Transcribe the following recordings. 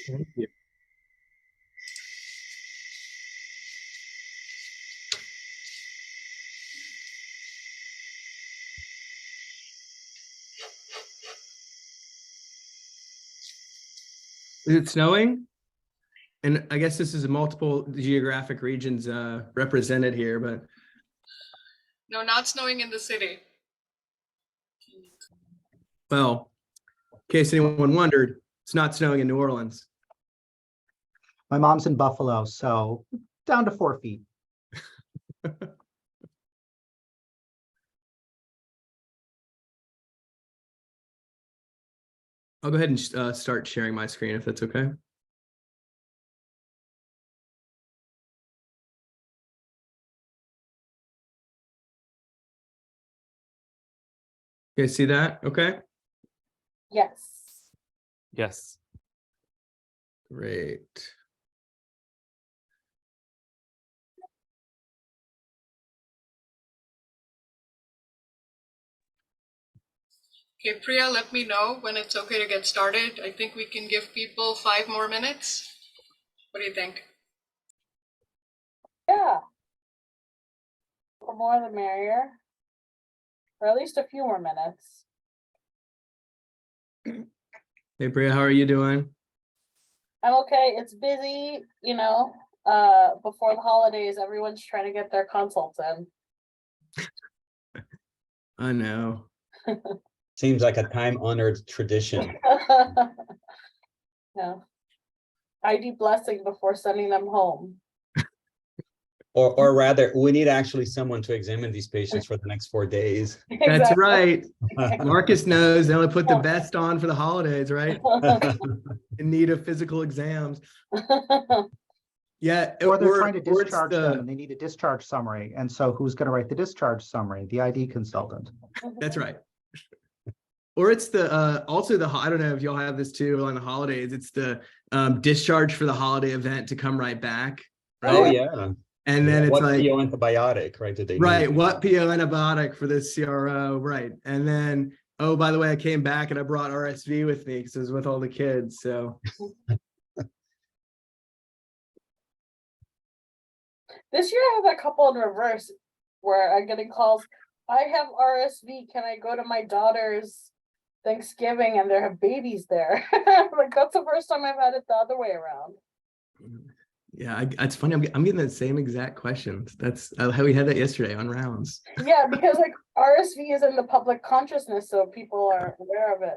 Thank you. Is it snowing? And I guess this is multiple geographic regions represented here, but No, not snowing in the city. well, in case anyone wondered, it's not snowing in New Orleans. My mom's in Buffalo, so down to 4 feet. I'll go ahead and start sharing my screen if that's okay. You guys see that? Okay. Yes. Yes. Great. Okay, Priya, let me know when it's okay to get started. I think we can give people 5 more minutes. What do you think? Yeah. The more the merrier. Or at least a few more minutes. Hey, Priya, how are you doing? I'm okay. It's busy, you know. Before the holidays, everyone's trying to get their consults in. I know. Seems like a time-honored tradition. Yeah. ID blessing before sending them home. Or rather, we need actually someone to examine these patients for the next 4 days. That's Exactly. right. Marcus knows they only put the best on for the holidays, right? In need of physical exams. Yeah. Or they're trying to or it's discharge them and they need a discharge summary. And so who's going to write the discharge summary? The ID consultant. That's right. Or it's the also the, I don't know if y'all have this too on the holidays, it's the discharge for the holiday event to come right back. Right? Oh yeah. And then it's what like PO antibiotic, right? Did they right, need? what PO antibiotic for this CRO, right? And then, oh, by the way, I came back and I brought RSV with me because it was with all the kids. So This year I have a couple in reverse where I'm getting calls. I have RSV. Can I go to my daughter's Thanksgiving and there have babies there? Like that's the first time I've had it the other way around. yeah, it's funny. I'm getting the same exact questions. That's how we had that yesterday on rounds. Yeah, because like RSV is in the public consciousness, so people are aware of it.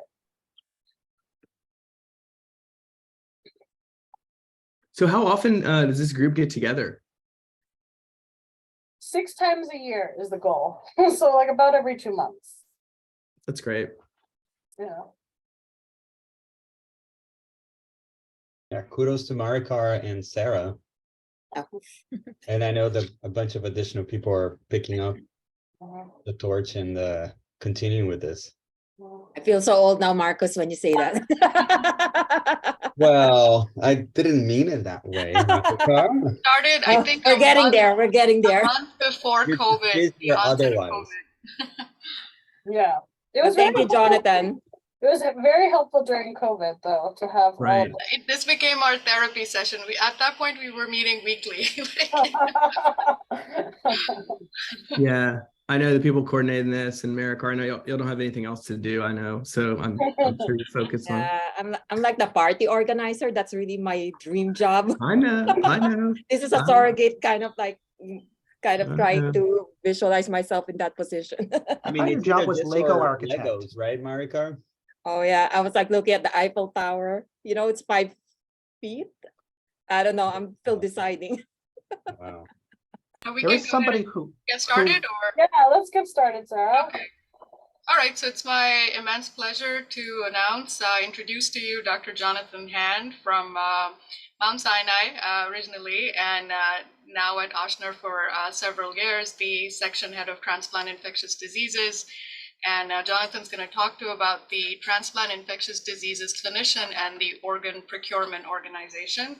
So how often does this group get together? 6 times a year is the goal. So like about every 2 months. That's great. Yeah. Yeah, kudos to Marikar and Sarah. And I know that a bunch of additional people are picking up the torch and continuing with this. I feel so old now, Marcus, when you say that. Well, I didn't mean it that way. Marikar. Started, I think We're getting month, there. We're getting a there. month before You're COVID. busy The or onset of otherwise. COVID. Yeah. It But was thank very you, Jonathan. It was very helpful during COVID though to have all Right. of This became our therapy session. At that point we were meeting weekly. Yeah, I know the people coordinating this and Marikar, I know y'all don't have anything else to do. I know, so I'm sure you focus on. I'm like the party organizer. That's really my dream job. I know. This is a surrogate kind of trying to visualize myself in that position. I mean, your it's job either was this Lego or architect. Legos, right, Marikar? Oh yeah, I was like looking at the Eiffel Tower. You know, it's 5 feet. I don't know. I'm still deciding. Wow. We There can is go somebody ahead and who get started or? Yeah, let's get started, Sarah. Okay. All right, so it's my immense pleasure to introduce to you Dr. Jonathan Hand from Mount Sinai originally, and now at Ochsner for several years, the section head of transplant infectious diseases. And Jonathan's going to talk to you about the transplant infectious diseases clinician and the organ procurement organization.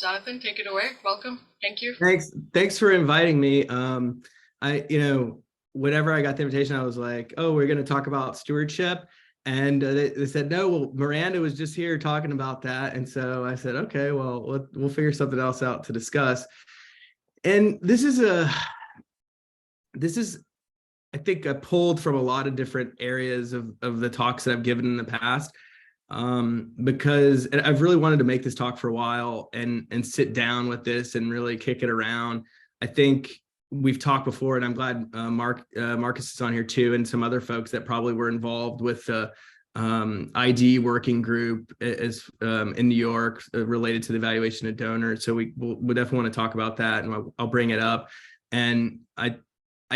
Jonathan, take it away. Welcome. Thank you. Thanks for inviting me. Whenever I got the invitation, I was like, oh, we're going to talk about stewardship. And they said, no, well, Miranda was just here talking about that. And so I said, okay, well, we'll figure something else out to discuss. And this is, I think, I pulled from a lot of different areas of the talks that I've given in the past, because I've really wanted to make this talk for a while and sit down with this and really kick it around. I think we've talked before, and I'm glad Marcus is on here too, and some other folks that probably were involved with the ID working group as in New York related to the evaluation of donors. So we'll definitely want to talk about that, and I'll bring it up. And I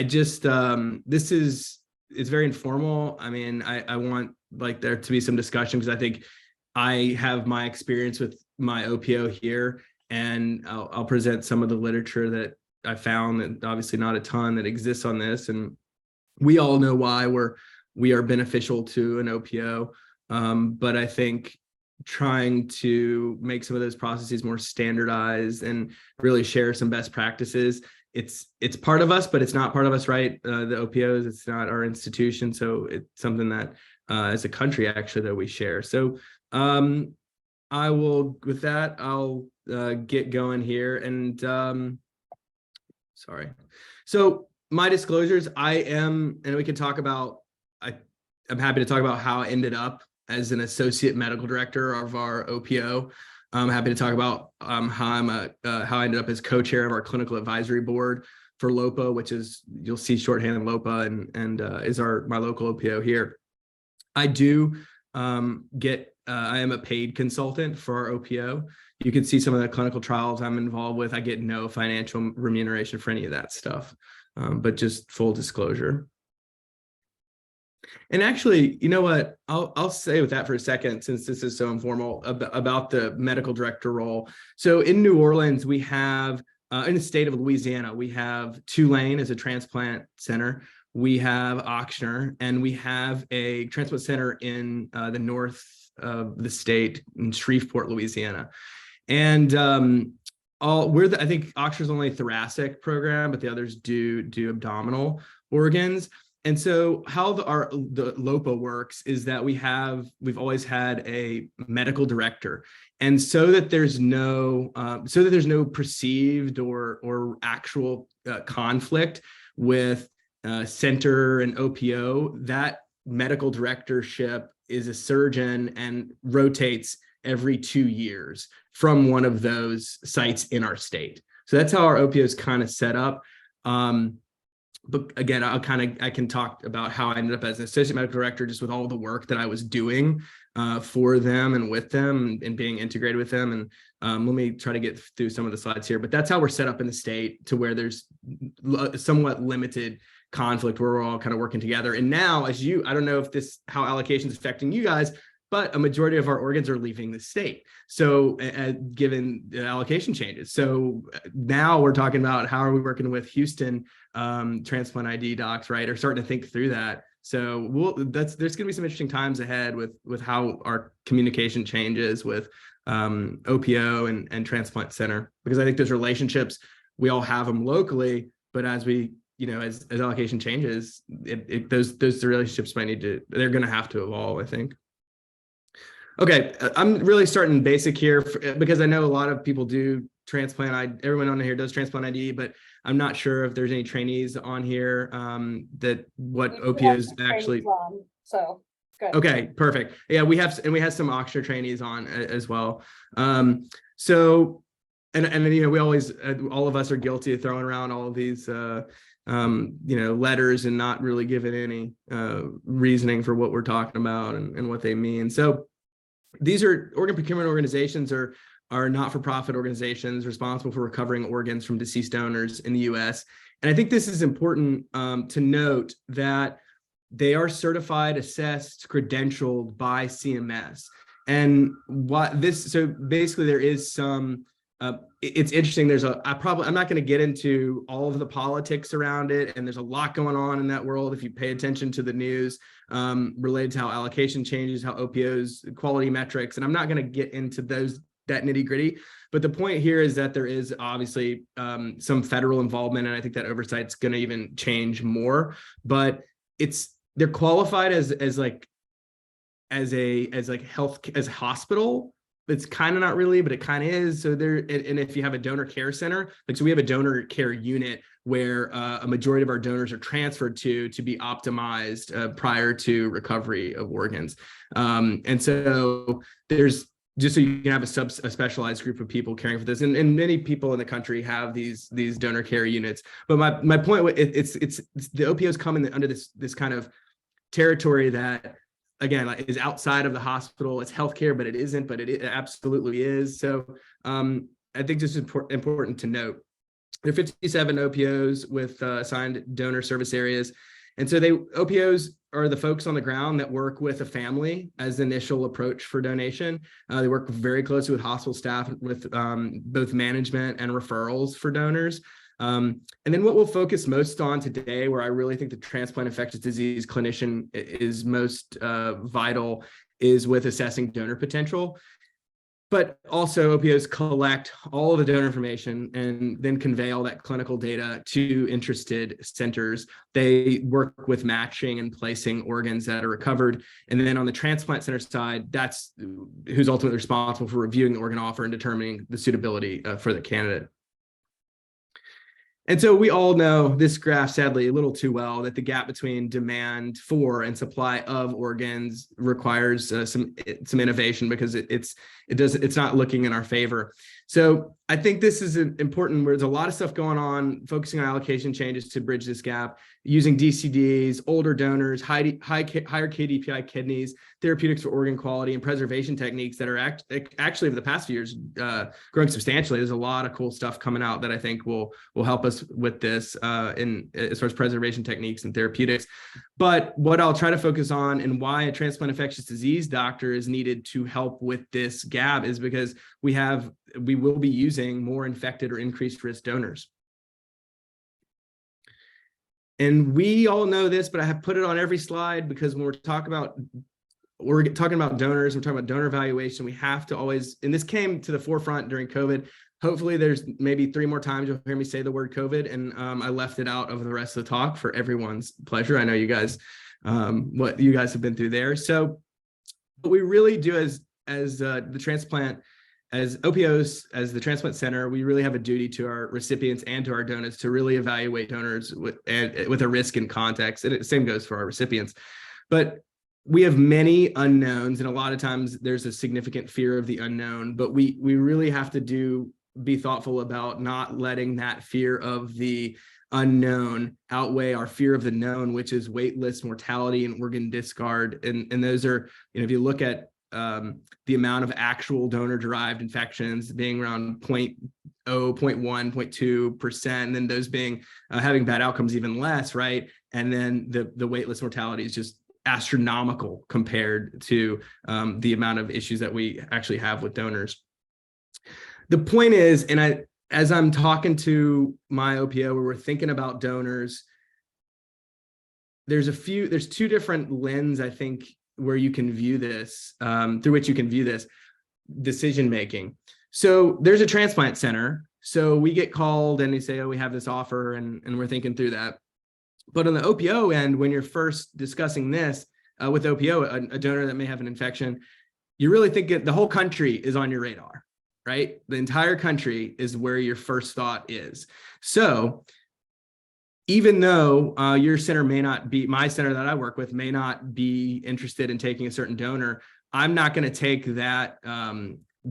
just it's very informal. I mean, I want like there to be some discussion, because I think I have my experience with my OPO here, and I'll present some of the literature that I found, and obviously not a ton that exists on this. And we all know why we are beneficial to an OPO. But I think trying to make some of those processes more standardized and really share some best practices, it's part of us, but it's not part of us, right? The OPOs, it's not our institution. So it's something that as a country actually that we share. So I will, with that, I'll get going here. And sorry. So my disclosures, and we can talk about, I'm happy to talk about how I ended up as an associate medical director of our OPO. I'm happy to talk about how I ended up as co-chair of our clinical advisory board for LOPA, which is, you'll see shorthand LOPA, and is my local OPO here. I do I am a paid consultant for our OPO. You can see some of the clinical trials I'm involved with. I get no financial remuneration for any of that stuff, but just full disclosure. And actually, you know what? I'll say with that for a second, since this is so informal, about the medical director role. So in New Orleans, we have, in the state of Louisiana, we have Tulane as a transplant center. We have Ochsner, and we have a transplant center in the north of the state in Shreveport, Louisiana. And I think Ochsner's only thoracic program, but the others do abdominal organs. And so how the LOPA works is that we've always had a medical director. And so that there's no perceived or actual conflict with center and OPO, that medical directorship is a surgeon and rotates every 2 years from one of those sites in our state. So that's how our OPO is kind of set up. But again, I can talk about how I ended up as an associate medical director, just with all the work that I was doing for them and with them and being integrated with them. And let me try to get through some of the slides here, but that's how we're set up in the state, to where there's somewhat limited conflict, where we're all kind of working together. And now, I don't know if how allocation is affecting you guys, but a majority of our organs are leaving the state. So given the allocation changes. So now we're talking about how are we working with Houston transplant ID docs, right? Or starting to think through that. So there's going to be some interesting times ahead with how our communication changes with OPO and transplant center, because I think those relationships, we all have them locally, but as we, as allocation changes, those relationships they're going to have to evolve, I think. Okay, I'm really starting basic here because I know a lot of people do transplant. Everyone on here does transplant ID, but I'm not sure if there's any trainees on here what OPOs actually. So good. Okay, perfect. Yeah, we have some Ochsner trainees on as well. So we always, all of us are guilty of throwing around all of these letters and not really giving any reasoning for what we're talking about and what they mean. So these are organ procurement organizations are not-for-profit organizations responsible for recovering organs from deceased donors in the U.S. And I think this is important to note that they are certified, assessed, credentialed by CMS. And so basically there is some, it's interesting. I'm not going to get into all of the politics around it. And there's a lot going on in that world if you pay attention to the news related to how allocation changes, how OPOs, quality metrics. And I'm not going to get into that nitty gritty. But the point here is that there is obviously some federal involvement. And I think that oversight's going to even change more. But they're qualified as like as like health, as hospital. It's kind of not really, but it kind of is. So there, and if you have a donor care center, like, so we have a donor care unit where a majority of our donors are transferred to be optimized prior to recovery of organs. And so there's, just so you can have a specialized group of people caring for this, and many people in the country have these donor care units. But my point, it's the OPOs come in under this kind of territory that, again, is outside of the hospital. It's healthcare, but it isn't, but it absolutely is. So I think this is important to note. There are 57 OPOs with assigned donor service areas. And so OPOs are the folks on the ground that work with a family as the initial approach for donation. They work very closely with hospital staff, with both management and referrals for donors. And then what we'll focus most on today, where I really think the transplant infectious disease clinician is most vital, is with assessing donor potential. But also OPOs collect all of the donor information and then convey all that clinical data to interested centers. They work with matching and placing organs that are recovered. And then on the transplant center side, that's who's ultimately responsible for reviewing the organ offer and determining the suitability for the candidate. And so we all know this graph, sadly, a little too well, that the gap between demand for and supply of organs requires some innovation, because it's not looking in our favor. So I think this is important, where there's a lot of stuff going on, focusing on allocation changes to bridge this gap, using DCDs, older donors, higher KDPI kidneys, therapeutics for organ quality, and preservation techniques that are actually over the past few years growing substantially. There's a lot of cool stuff coming out that I think will help us with this as far as preservation techniques and therapeutics. But what I'll try to focus on, and why a transplant infectious disease doctor is needed to help with this gap, is because we will be using more infected or increased risk donors. And we all know this, but I have put it on every slide, because when we're talking about donors, we're talking about donor evaluation, we have to always, and this came to the forefront during COVID. Hopefully there's maybe 3 more times you'll hear me say the word COVID, and I left it out of the rest of the talk for everyone's pleasure. I know you guys, what you guys have been through there. So what we really do as the transplant, as OPOs, as the transplant center, we really have a duty to our recipients and to our donors to really evaluate donors with a risk and context. And the same goes for our recipients. But we have many unknowns, and a lot of times there's a significant fear of the unknown, but we really have to be thoughtful about not letting that fear of the unknown outweigh our fear of the known, which is waitlist mortality and organ discard. And those are, if you look at the amount of actual donor-derived infections being around 0.1, 0.2%, and then those being having bad outcomes even less, right? And then the waitlist mortality is just astronomical compared to the amount of issues that we actually have with donors. The point is, and as I'm talking to my OPO, where we're thinking about donors, there's 2 different lenses, I think, where you can view this, through which you can view this decision making. So there's a transplant center. So we get called and they say, oh, we have this offer, and we're thinking through that. But on the OPO end, when you're first discussing this with OPO, a donor that may have an infection, you really think the whole country is on your radar, right? The entire country is where your first thought is. So even though your center may not be, my center that I work with may not be interested in taking a certain donor, I'm not going to take that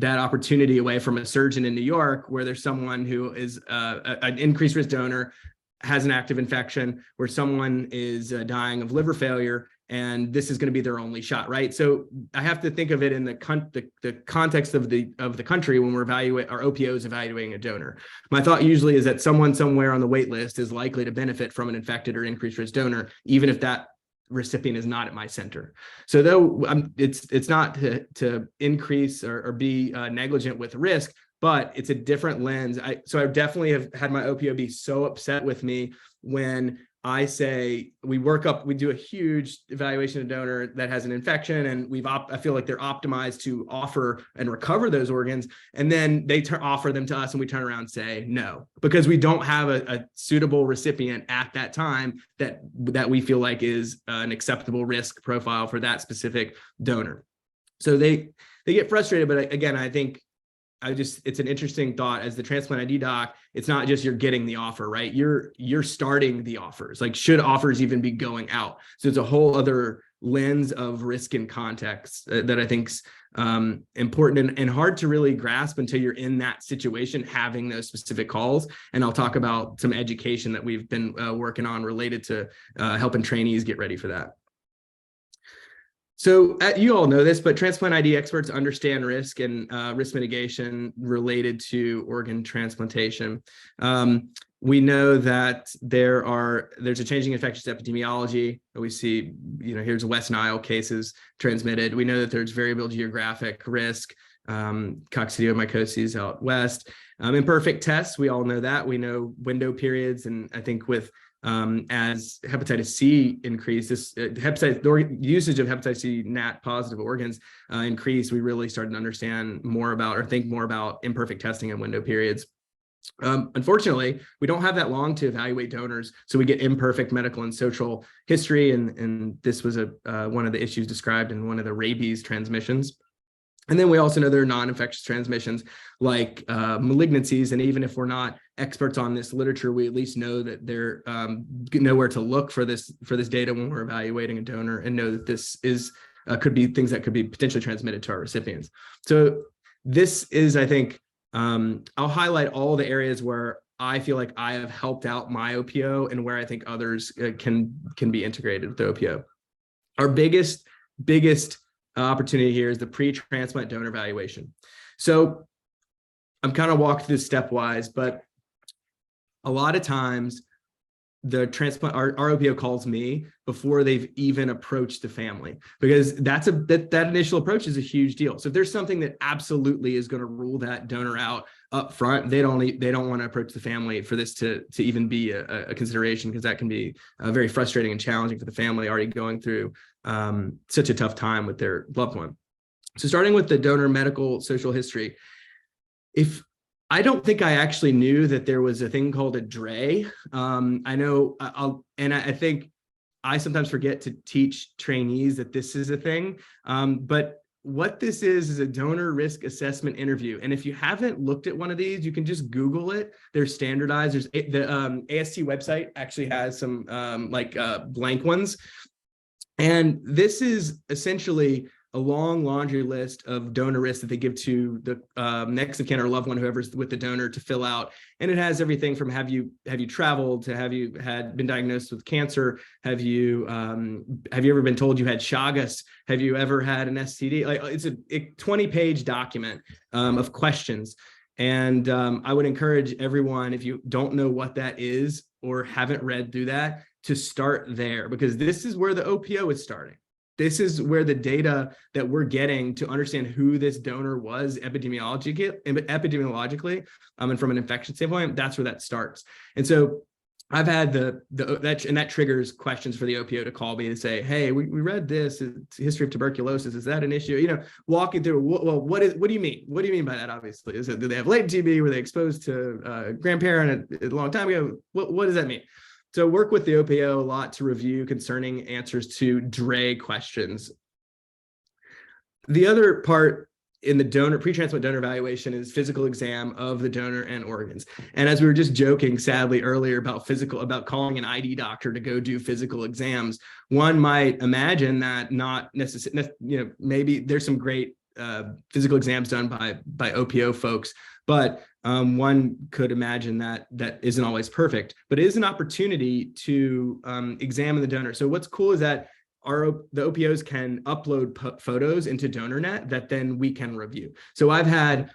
opportunity away from a surgeon in New York, where there's someone who is an increased risk donor, has an active infection, where someone is dying of liver failure, and this is going to be their only shot, right? So I have to think of it in the context of the country when we're our OPOs evaluating a donor. My thought usually is that someone somewhere on the wait list is likely to benefit from an infected or increased risk donor, even if that recipient is not at my center. So though it's not to increase or be negligent with risk, but it's a different lens. So I definitely have had my OPO be so upset with me when I say we do a huge evaluation of donor that has an infection, and I feel like they're optimized to offer and recover those organs, and then they offer them to us, and we turn around and say no because we don't have a suitable recipient at that time that we feel like is an acceptable risk profile for that specific donor. So they get frustrated, but again, I think it's an interesting thought as the transplant ID doc. It's not just you're getting the offer, right? You're starting the offers. Like, should offers even be going out? So it's a whole other lens of risk and context that I think's important and hard to really grasp until you're in that situation, having those specific calls. And I'll talk about some education that we've been working on related to helping trainees get ready for that. So you all know this, but transplant ID experts understand risk and risk mitigation related to organ transplantation. We know that there's a changing infectious epidemiology. We see, here's West Nile cases transmitted. We know that there's variable geographic risk, coccidiomycosis out west. Imperfect tests, we all know that. We know window periods, and I think with as hepatitis C increased, the usage of hepatitis C NAT positive organs increased, we really started to understand more about, or think more about, imperfect testing and window periods. Unfortunately, we don't have that long to evaluate donors, so we get imperfect medical and social history, and this was one of the issues described in one of the rabies transmissions. And then we also know there are non-infectious transmissions like malignancies, and even if we're not experts on this literature, we at least know that they're know where to look for this data when we're evaluating a donor, and know that this is could be things that could be potentially transmitted to our recipients. So this is, I think, I'll highlight all the areas where I feel like I have helped out my OPO and where I think others can be integrated with the OPO. Our biggest opportunity here is the pre-transplant donor evaluation. So I'm kind of walking through this stepwise, but a lot of times the transplant, our OPO calls me before they've even approached the family, because that initial approach is a huge deal. So if there's something that absolutely is going to rule that donor out up front, they don't want to approach the family for this to even be a consideration, because that can be very frustrating and challenging for the family already going through such a tough time with their loved one. So starting with the donor medical social history, I don't think I actually knew that there was a thing called a DRE. I think I sometimes forget to teach trainees that this is a thing. But what this is a donor risk assessment interview. And if you haven't looked at one of these, you can just Google it. They're standardized. The AST website actually has some blank ones. And this is essentially a long laundry list of donor risks that they give to the next of kin or loved one, whoever's with the donor, to fill out. And it has everything from have you traveled to have you been diagnosed with cancer? Have you ever been told you had Chagas? Have you ever had an STD? Like, it's a 20-page document of questions. And I would encourage everyone, if you don't know what that is or haven't read through that, to start there, because this is where the OPO is starting. This is where the data that we're getting to understand who this donor was epidemiologically, and from an infection standpoint, that's where that starts. And so I've had that triggers questions for the OPO to call me and say, hey, we read this, it's history of tuberculosis. Is that an issue? Walking through, well, what do you mean? What do you mean by that? Obviously, do they have latent TB? Were they exposed to a grandparent a long time ago? What does that mean? So work with the OPO a lot to review concerning answers to DRE questions. The other part in the pre-transplant donor evaluation is physical exam of the donor and organs. And as we were just joking, sadly, earlier about calling an ID doctor to go do physical exams, one might imagine that not necessarily, maybe there's some great physical exams done by OPO folks, but one could imagine that isn't always perfect, but it is an opportunity to examine the donor. So what's cool is that the OPOs can upload photos into DonorNet that then we can review. So I've had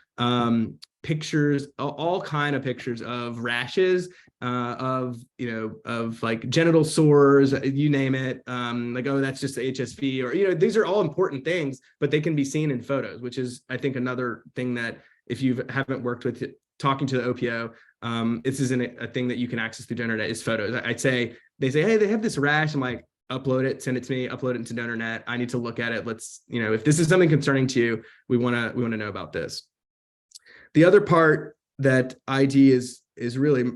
pictures, all kind of pictures of rashes, of like genital sores, you name it, like, oh, that's just the HSV, or, these are all important things, but they can be seen in photos, which is, I think, another thing that if you haven't worked with talking to the OPO, this isn't a thing that you can access through DonorNet, is photos. I'd say they say, hey, they have this rash. I'm like, upload it, send it to me, upload it into DonorNet. I need to look at it. Let's, if this is something concerning to you, we want to know about this. The other part that ID is really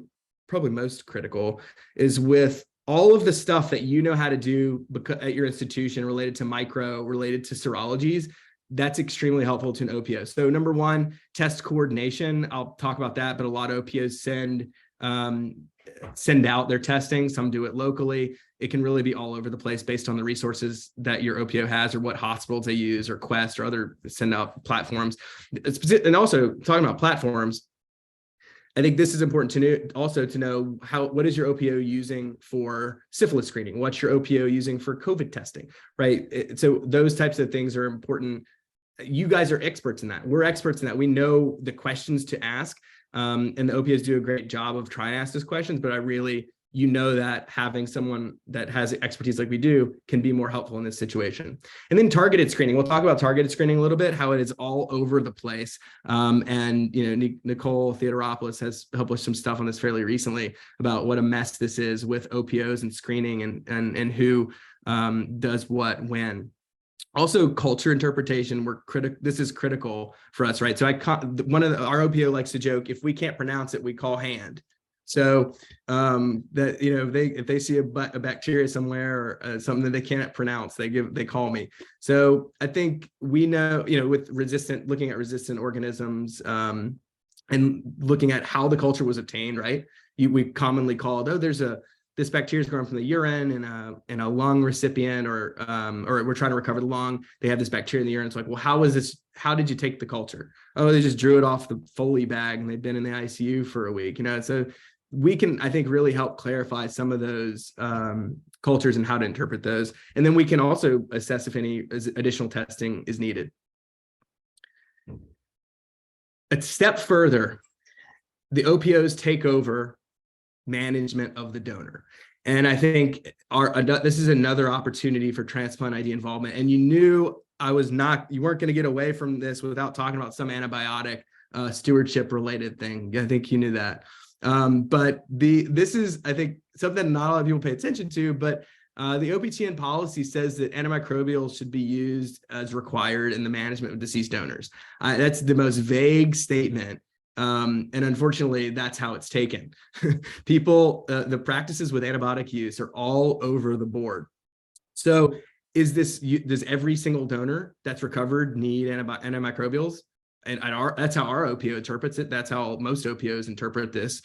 probably most critical is with all of the stuff that you know how to do at your institution related to micro, related to serologies. That's extremely helpful to an OPO. So number one, test coordination. I'll talk about that, but a lot of OPOs send out their testing. Some do it locally. It can really be all over the place based on the resources that your OPO has or what hospitals they use or Quest or other send out platforms. And also talking about platforms, I think this is important to know what is your OPO using for syphilis screening? What's your OPO using for COVID testing, right? So those types of things are important. You guys are experts in that. We're experts in that. We know the questions to ask, and the OPOs do a great job of trying to ask those questions, but that having someone that has expertise like we do can be more helpful in this situation. And then targeted screening. We'll talk about targeted screening a little bit, how it is all over the place. And Nicole Theodoropoulos has published some stuff on this fairly recently about what a mess this is with OPOs and screening and who does what when. Also, culture interpretation. This is critical for us, right? So our OPO likes to joke, if we can't pronounce it, we call hand. So if they see a bacteria somewhere or something that they can't pronounce, they call me. So I think we know, with looking at resistant organisms and looking at how the culture was obtained, right? We commonly called, this bacteria is growing from the urine in a lung recipient, or we're trying to recover the lung. They have this bacteria in the urine. It's like, well, how did you take the culture? Oh, they just drew it off the Foley bag and they've been in the ICU for a week, so we can, I think, really help clarify some of those cultures and how to interpret those. And then we can also assess if any additional testing is needed. A step further, the OPOs take over management of the donor. And I think this is another opportunity for transplant ID involvement. And you knew you weren't going to get away from this without talking about some antibiotic stewardship related thing. I think you knew that. But this is, I think, something not a lot of people pay attention to, but the OPTN policy says that antimicrobials should be used as required in the management of deceased donors. That's the most vague statement. And unfortunately, that's how it's taken. The practices with antibiotic use are all over the board. So does every single donor that's recovered need antimicrobials? And that's how our OPO interprets it. That's how most OPOs interpret this.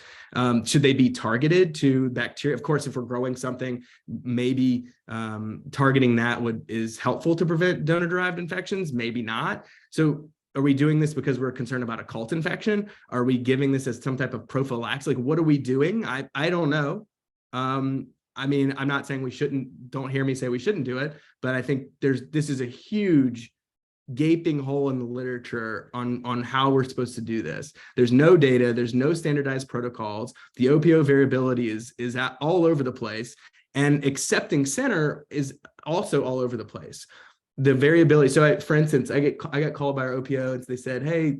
Should they be targeted to bacteria? Of course, if we're growing something, maybe targeting that is helpful to prevent donor-derived infections, maybe not. So are we doing this because we're concerned about a cult infection? Are we giving this as some type of prophylaxis? Like, what are we doing? I don't know. I mean, I'm not saying we shouldn't, don't hear me say we shouldn't do it, but I think this is a huge gaping hole in the literature on how we're supposed to do this. There's no data, there's no standardized protocols. The OPO variability is all over the place, and accepting center is also all over the place. The variability. So for instance, I got called by our OPO and they said, hey,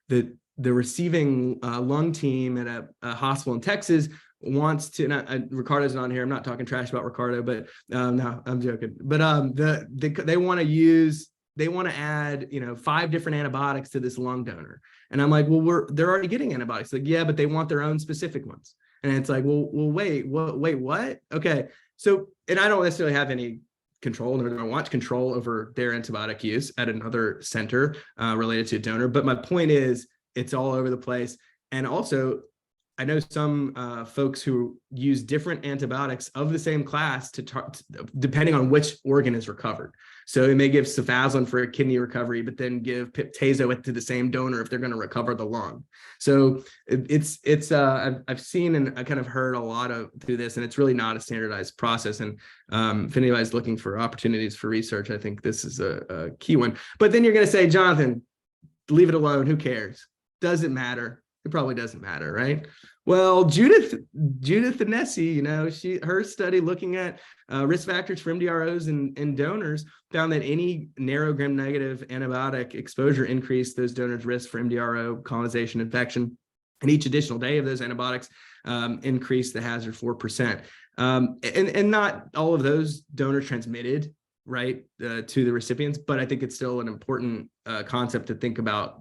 the receiving lung team at a hospital in Texas wants to, Ricardo's not here, I'm not talking trash about Ricardo, but no, I'm joking. But they want to add 5 different antibiotics to this lung donor. And I'm like, well, they're already getting antibiotics. Like, yeah, but they want their own specific ones. And it's like, well, wait, what? Okay. So, and I don't necessarily have any control, nor do I want control over their antibiotic use at another center related to a donor. But my point is, it's all over the place. And also, I know some folks who use different antibiotics of the same class depending on which organ is recovered. So they may give cefazolin for a kidney recovery, but then give piptazo to the same donor if they're going to recover the lung. So I've seen and I kind of heard a lot through this, and it's really not a standardized process. And if anybody's looking for opportunities for research, I think this is a key one. But then you're going to say, Jonathan, leave it alone. Who cares? Doesn't matter. It probably doesn't matter, right? Well, Judith Anesi, her study looking at risk factors for MDROs and donors found that any narrow gram-negative antibiotic exposure increased those donors' risk for MDRO colonization infection. And each additional day of those antibiotics increase the hazard 4%. And not all of those donors transmitted, right, to the recipients, but I think it's still an important concept to think about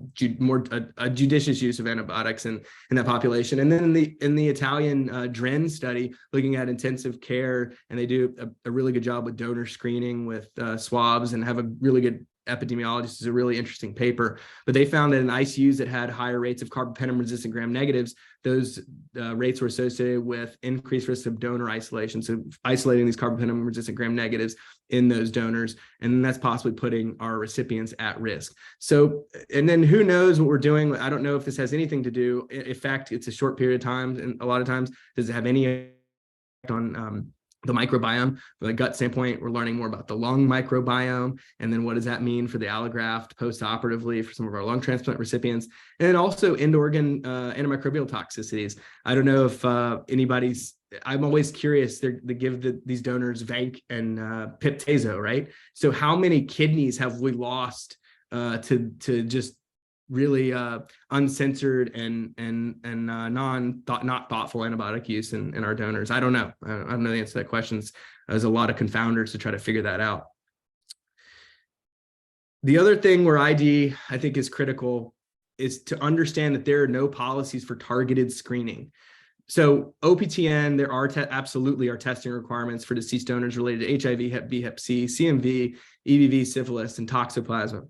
a judicious use of antibiotics in that population. And then in the Italian DREN study, looking at intensive care, and they do a really good job with donor screening with swabs and have a really good epidemiologist. Is a really interesting paper, but they found that in ICUs that had higher rates of carbapenem resistant gram negatives, those rates were associated with increased risk of donor isolation. So isolating these carbapenem resistant gram negatives in those donors, and that's possibly putting our recipients at risk. So, and then who knows what we're doing? I don't know if this has anything to do. In fact, it's a short period of time, and a lot of times, does it have any effect on the microbiome? From the gut standpoint, we're learning more about the lung microbiome, and then what does that mean for the allograft post-operatively for some of our lung transplant recipients, and then also end-organ antimicrobial toxicities. I don't know if anybody's, I'm always curious, they give these donors Vanc and Pip/Tazo, right? So how many kidneys have we lost to just really uncensored and not thoughtful antibiotic use in our donors? I don't know. I don't know the answer to that question. There's a lot of confounders to try to figure that out. The other thing where ID, I think, is critical is to understand that there are no policies for targeted screening. So OPTN, there are absolutely are testing requirements for deceased donors related to HIV, Hep B, Hep C, CMV, EBV, syphilis, and toxoplasma.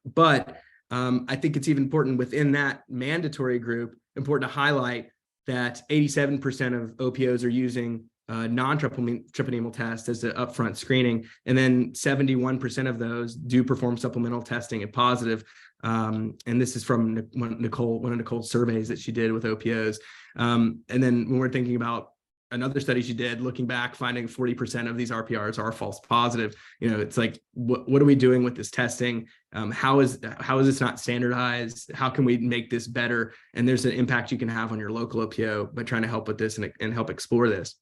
But I think it's even important within that mandatory group, important to highlight that 87% of OPOs are using non-treponemal test as an upfront screening, and then 71% of those do perform supplemental testing if positive. And this is from one of Nicole's surveys that she did with OPOs. And then when we're thinking about another study she did, looking back, finding 40% of these RPRs are false positive. You know, it's like, what are we doing with this testing? How is this not standardized? How can we make this better? And there's an impact you can have on your local OPO by trying to help with this and help explore this.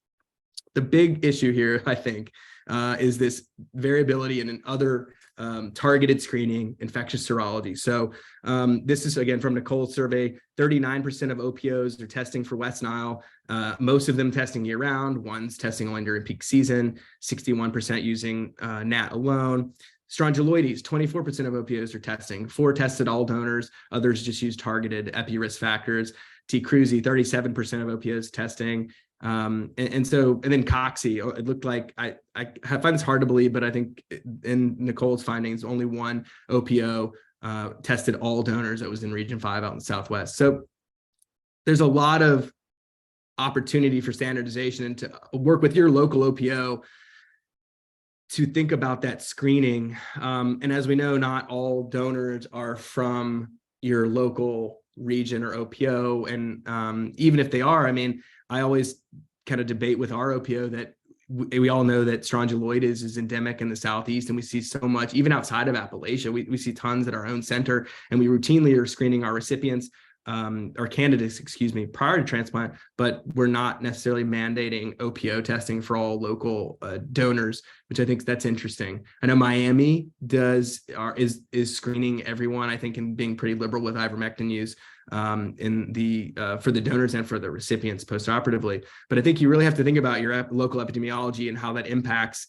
The big issue here, I think, is this variability in other targeted screening, infectious serology. So this is, again, from Nicole's survey. 39% of OPOs are testing for West Nile, most of them testing year-round, one's testing only during peak season, 61% using NAT alone. Strongyloides, 24% of OPOs are testing, 4 tested all donors, others just use targeted epi risk factors. T. cruzi, 37% of OPOs testing. And then Coxi, it looked like, I find this hard to believe, but I think in Nicole's findings, only one OPO tested all donors that was in Region 5 out in the Southwest. So there's a lot of opportunity for standardization and to work with your local OPO to think about that screening. And as we know, not all donors are from your local region or OPO. And even if they are, I mean, I always kind of debate with our OPO that we all know that strongyloides is endemic in the Southeast, and we see so much, even outside of Appalachia, we see tons at our own center, and we routinely are screening our recipients, or candidates, excuse me, prior to transplant, but we're not necessarily mandating OPO testing for all local donors, which I think that's interesting. I know Miami is screening everyone, I think, and being pretty liberal with ivermectin use in the for the donors and for the recipients postoperatively. But I think you really have to think about your local epidemiology and how that impacts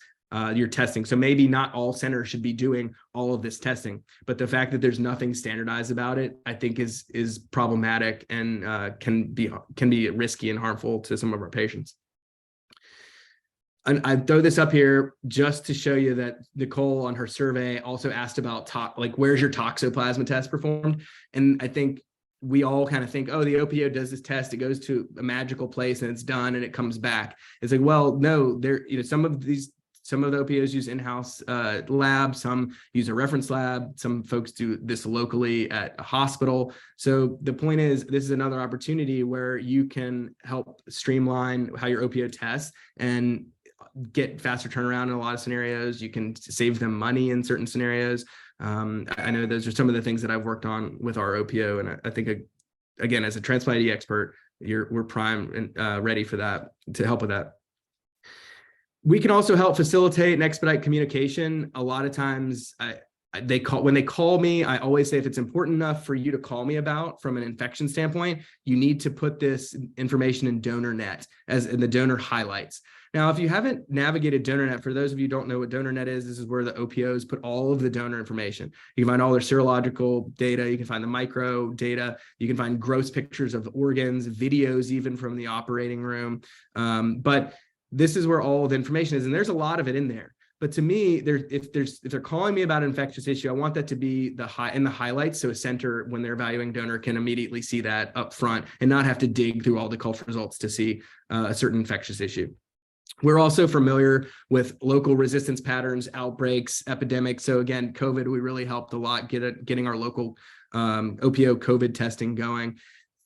your testing. So maybe not all centers should be doing all of this testing, but the fact that there's nothing standardized about it, I think is problematic and can be risky and harmful to some of our patients. And I throw this up here just to show you that Nicole on her survey also asked about where's your toxoplasma test performed? And I think we all kind of think, oh, the OPO does this test, it goes to a magical place and it's done and it comes back. It's like, well, no, some of the OPOs use in-house labs, some use a reference lab, some folks do this locally at a hospital. So the point is, this is another opportunity where you can help streamline how your OPO tests and get faster turnaround in a lot of scenarios. You can save them money in certain scenarios. I know those are some of the things that I've worked on with our OPO, and I think, again, as a transplant ID expert, we're primed and ready for that, to help with that. We can also help facilitate and expedite communication. A lot of times, when they call me, I always say, if it's important enough for you to call me about from an infection standpoint, you need to put this information in DonorNet as in the donor highlights. Now, if you haven't navigated DonorNet, for those of you who don't know what DonorNet is, this is where the OPOs put all of the donor information. You can find all their serological data. You can find the micro data. You can find gross pictures of the organs, videos, even from the operating room. But this is where all of the information is, and there's a lot of it in there. But to me, if they're calling me about an infectious issue, I want that to be in the highlights, so a center, when they're evaluating donor, can immediately see that up front and not have to dig through all the culture results to see a certain infectious issue. We're also familiar with local resistance patterns, outbreaks, epidemics. So again, COVID, we really helped a lot getting our local OPO COVID testing going.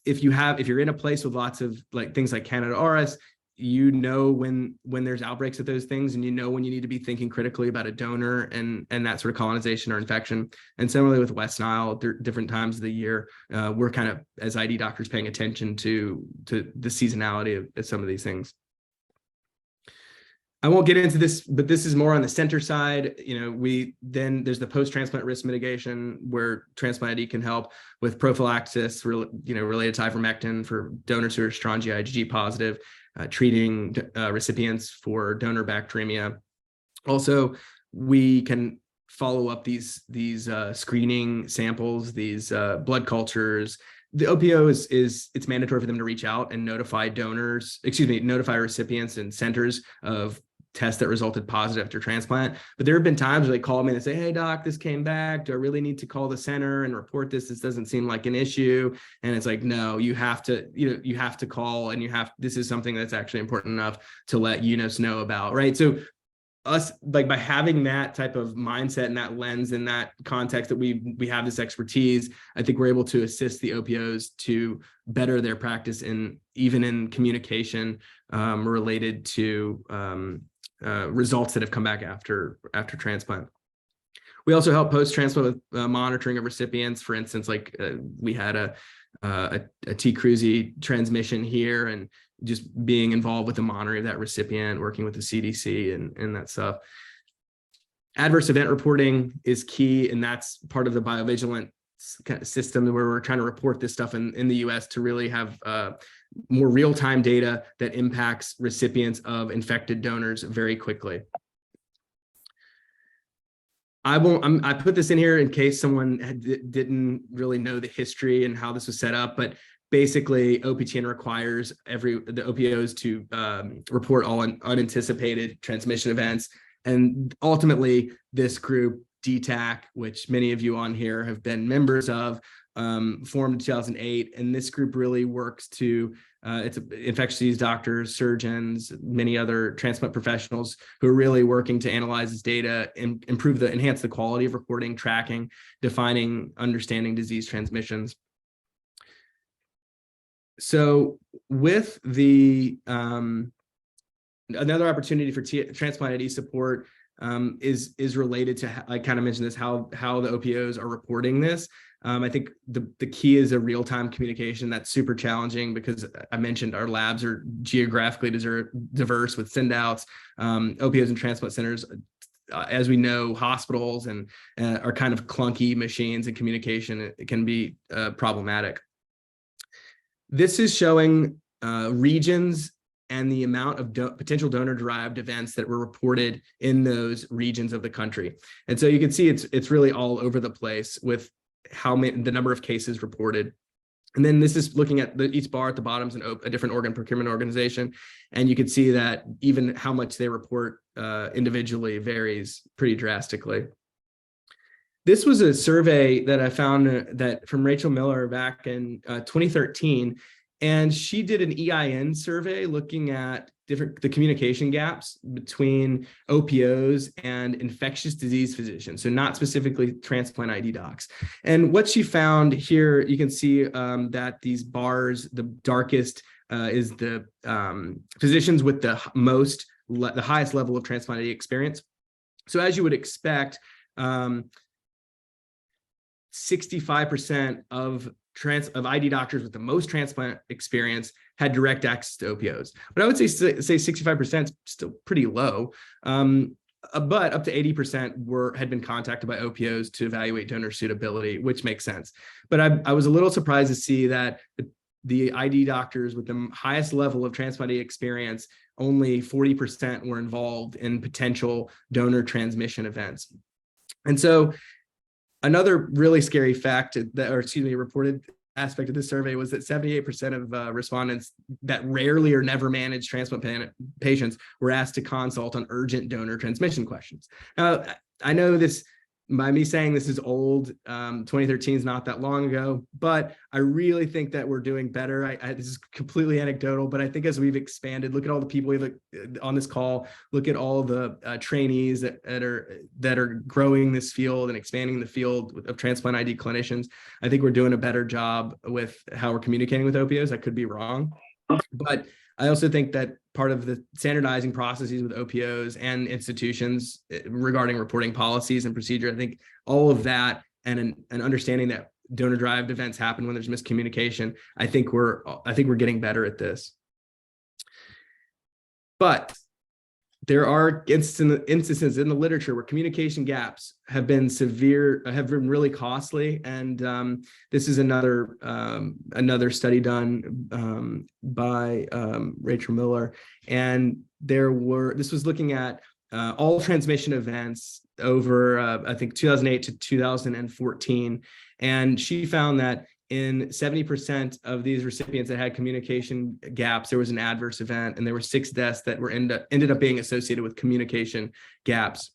If you're in a place with lots of things like Canada RS, you know when there's outbreaks of those things, and you know when you need to be thinking critically about a donor and that sort of colonization or infection. And similarly with West Nile, different times of the year, we're kind of, as ID doctors, paying attention to the seasonality of some of these things. I won't get into this, but this is more on the center side. Then there's the post-transplant risk mitigation, where Transplant ID can help with prophylaxis, related to ivermectin for donors who are strong IgG positive, treating recipients for donor bacteremia. Also, we can follow up these screening samples, these blood cultures. The OPO it's mandatory for them to reach out and notify recipients and centers of tests that resulted positive after transplant. But there have been times where they call me and say, hey doc, this came back. Do I really need to call the center and report this? This doesn't seem like an issue. And it's like, no, you have to call, and this is something that's actually important enough to let UNOS know about, right? So us, by having that type of mindset and that lens and that context, that we have this expertise, I think we're able to assist the OPOs to better their practice even in communication related to results that have come back after transplant. We also help post-transplant with monitoring of recipients. For instance, we had a T. cruzi transmission here, and just being involved with the monitoring of that recipient, working with the CDC and that stuff. Adverse event reporting is key, and that's part of the biovigilance system, where we're trying to report this stuff in the US to really have more real-time data that impacts recipients of infected donors very quickly. I put this in here in case someone didn't really know the history and how this was set up, but basically OPTN requires the OPOs to report all unanticipated transmission events. And ultimately, this group, DTAC, which many of you on here have been members of, formed in 2008, and this group really works to it's infectious disease doctors, surgeons, many other transplant professionals who are really working to analyze this data and enhance the quality of reporting, tracking, defining, understanding disease transmissions. So with the another opportunity for Transplant ID support is related to, I kind of mentioned this, how the OPOs are reporting this. I think the key is a real-time communication. That's super challenging because I mentioned our labs are geographically diverse with send-outs. OPOs and transplant centers, as we know, hospitals and are kind of clunky machines, and communication, it can be problematic. This is showing regions and the amount of potential donor-derived events that were reported in those regions of the country. And so you can see it's really all over the place with the number of cases reported. And then this is looking at each bar at the bottom is a different organ procurement organization. And you can see that even how much they report individually varies pretty drastically. This was a survey that I found from Rachel Miller back in 2013. And she did an EIN survey looking at the communication gaps between OPOs and infectious disease physicians, so not specifically transplant ID docs. And what she found here, you can see that these bars, the darkest is the physicians with the highest level of transplant ID experience. So as you would expect, 65% of ID doctors with the most transplant experience had direct access to OPOs. But I would say 65% is still pretty low. but up to 80% had been contacted by OPOs to evaluate donor suitability, which makes sense. But I was a little surprised to see that the ID doctors with the highest level of transplant experience, only 40% were involved in potential donor transmission events. And so another really scary fact reported aspect of this survey was that 78% of respondents that rarely or never manage transplant patients were asked to consult on urgent donor transmission questions. Now, I know this, by me saying this is old, 2013 is not that long ago, but I really think that we're doing better. This is completely anecdotal, but I think as we've expanded, look at all the people we've on this call, look at all the trainees that are growing this field and expanding the field of transplant ID clinicians. I think we're doing a better job with how we're communicating with OPOs. I could be wrong, but I also think that part of the standardizing processes with OPOs and institutions regarding reporting policies and procedure, I think all of that and an understanding that donor-derived events happen when there's miscommunication, I think we're getting better at this. But there are instances in the literature where communication gaps have been really costly, and this is another study done by Rachel Miller, and this was looking at all transmission events over I think 2008 to 2014, and she found that in 70% of these recipients that had communication gaps, there was an adverse event, and there were 6 deaths that were ended up being associated with communication gaps.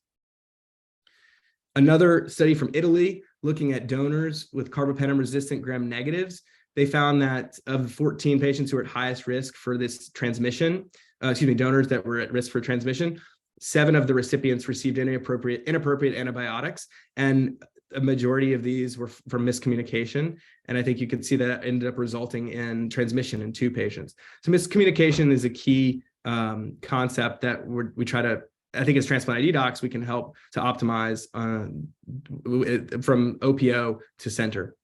Another study from Italy looking at donors with carbapenem-resistant gram negatives, they found that of 14 patients who were at highest risk for this transmission, donors that were at risk for transmission, 7 of the recipients received inappropriate antibiotics, and a majority of these were from miscommunication. And I think you could see that ended up resulting in transmission in 2 patients. So miscommunication is a key concept that we try to, I think as transplant ID docs, we can help to optimize from OPO to center.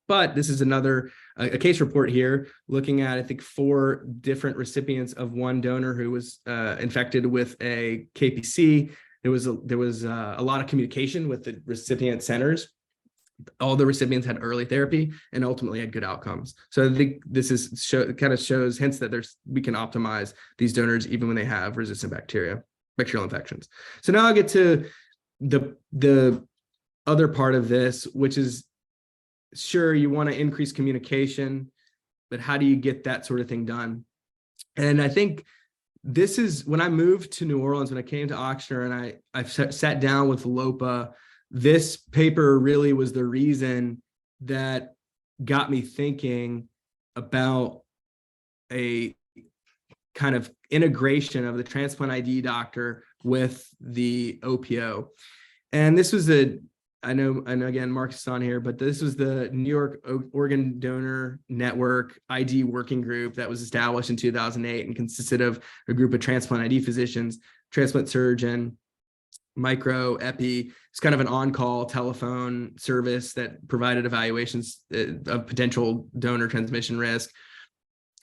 But this is a case report here looking at, I think, 4 different recipients of one donor who was infected with a KPC. There was a lot of communication with the recipient centers. All the recipients had early therapy and ultimately had good outcomes. So I think this kind of shows hints that we can optimize these donors even when they have resistant bacterial infections. So now I'll get to the other part of this, which is, sure, you want to increase communication, but how do you get that sort of thing done? And I think this is when I moved to New Orleans, when I came to Ochsner and I sat down with LOPA, this paper really was the reason that got me thinking about a kind of integration of the transplant ID doctor with the OPO. And this was I know again, Mark's is on here, but this was the New York Organ Donor Network ID working group that was established in 2008 and consisted of a group of transplant ID physicians, transplant surgeon, micro, epi. It's kind of an on-call telephone service that provided evaluations of potential donor transmission risk.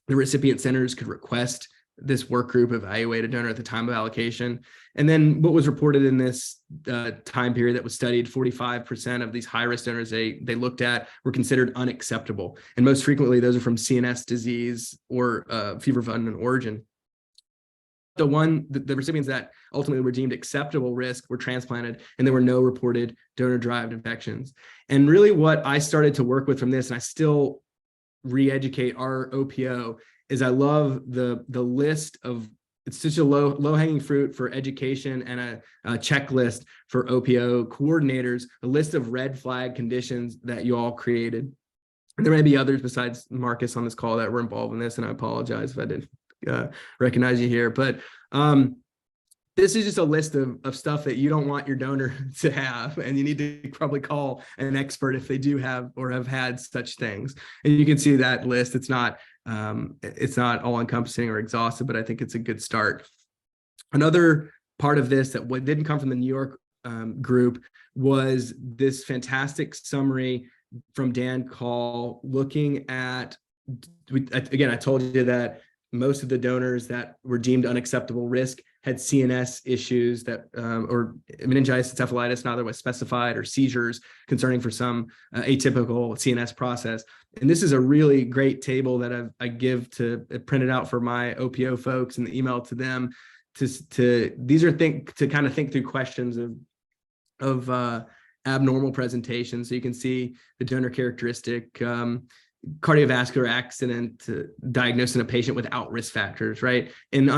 The recipient centers could request this work group evaluate a donor at the time of allocation. And then what was reported in this time period that was studied, 45% of these high-risk donors they looked at were considered unacceptable. And most frequently, those are from CNS disease or fever of unknown origin. The recipients that ultimately were deemed acceptable risk were transplanted, and there were no reported donor-derived infections. And really what I started to work with from this, and I still re-educate our OPO, is I love the list of, it's such a low-hanging fruit for education and a checklist for OPO coordinators, a list of red flag conditions that you all created. And there may be others besides Marcus on this call that were involved in this, and I apologize if I didn't recognize you here. But this is just a list of stuff that you don't want your donor to have, and you need to probably call an expert if they do have or have had such things. And you can see that list. It's not all encompassing or exhaustive, but I think it's a good start. Another part of this that didn't come from the New York group was this fantastic summary from Dan Call looking at, again, I told you that most of the donors that were deemed unacceptable risk had CNS issues that, or meningitis, encephalitis, not otherwise specified, or seizures concerning for some atypical CNS process. And this is a really great table that I give to print it out for my OPO folks and email to them. These are to kind of think through questions of abnormal presentation. So you can see the donor characteristic, cardiovascular accident diagnosed in a patient without risk factors, right? And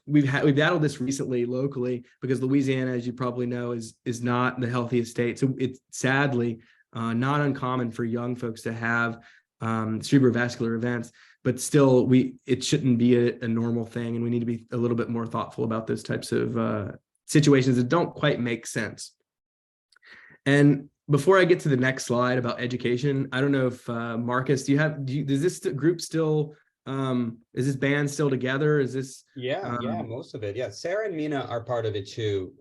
we've battled this recently locally because Louisiana, as you probably know, is not the healthiest state. So it's sadly not uncommon for young folks to have cerebrovascular events, but still it shouldn't be a normal thing, and we need to be a little bit more thoughtful about those types of situations that don't quite make sense. And before I get to the next slide about education, I don't know if Marcus, does this group still, is this band still together? Is this? Yeah, most of it. Yeah, Sarah and Mina are part of it too.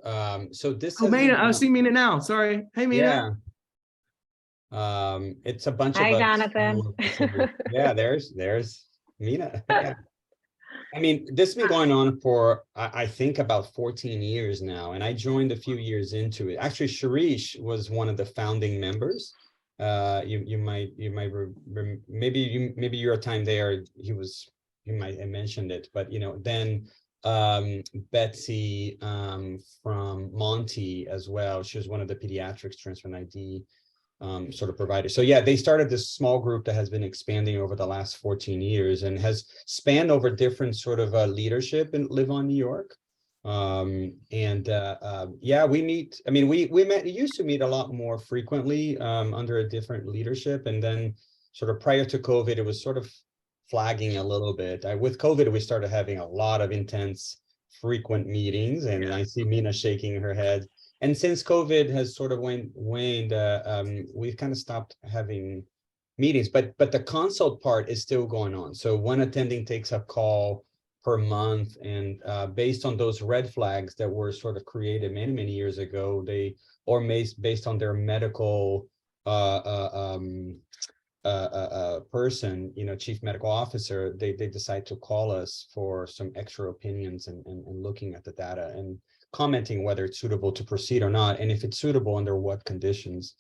So this. Oh, Mina, I see Mina now. Sorry. Hey, Mina. Yeah. It's a bunch Hi, of us. Jonathan. Yeah, there's Mina. Yeah. I mean, this has been going on for, I think, about 14 years now, and I joined a few years into it. Actually, Sharish was one of the founding members. You might maybe your time there, you might have mentioned it, but then Betsy from Monty as well. She was one of the pediatrics transplant ID sort of provider. So yeah, they started this small group that has been expanding over the last 14 years and has spanned over different sort of leadership in Live on New York. Yeah, we meet. I mean, we used to meet a lot more frequently under a different leadership, and then sort of prior to COVID, it was sort of flagging a little bit. With COVID, we started having a lot of intense, frequent meetings, and I see Mina shaking her head. And since COVID has sort of waned, we've kind of stopped having meetings, but the consult part is still going on. So one attending takes a call per month, and based on those red flags that were sort of created many years ago, based on their medical person, chief medical officer, they decide to call us for some extra opinions and looking at the data and commenting whether it's suitable to proceed or not, and if it's suitable, under what conditions.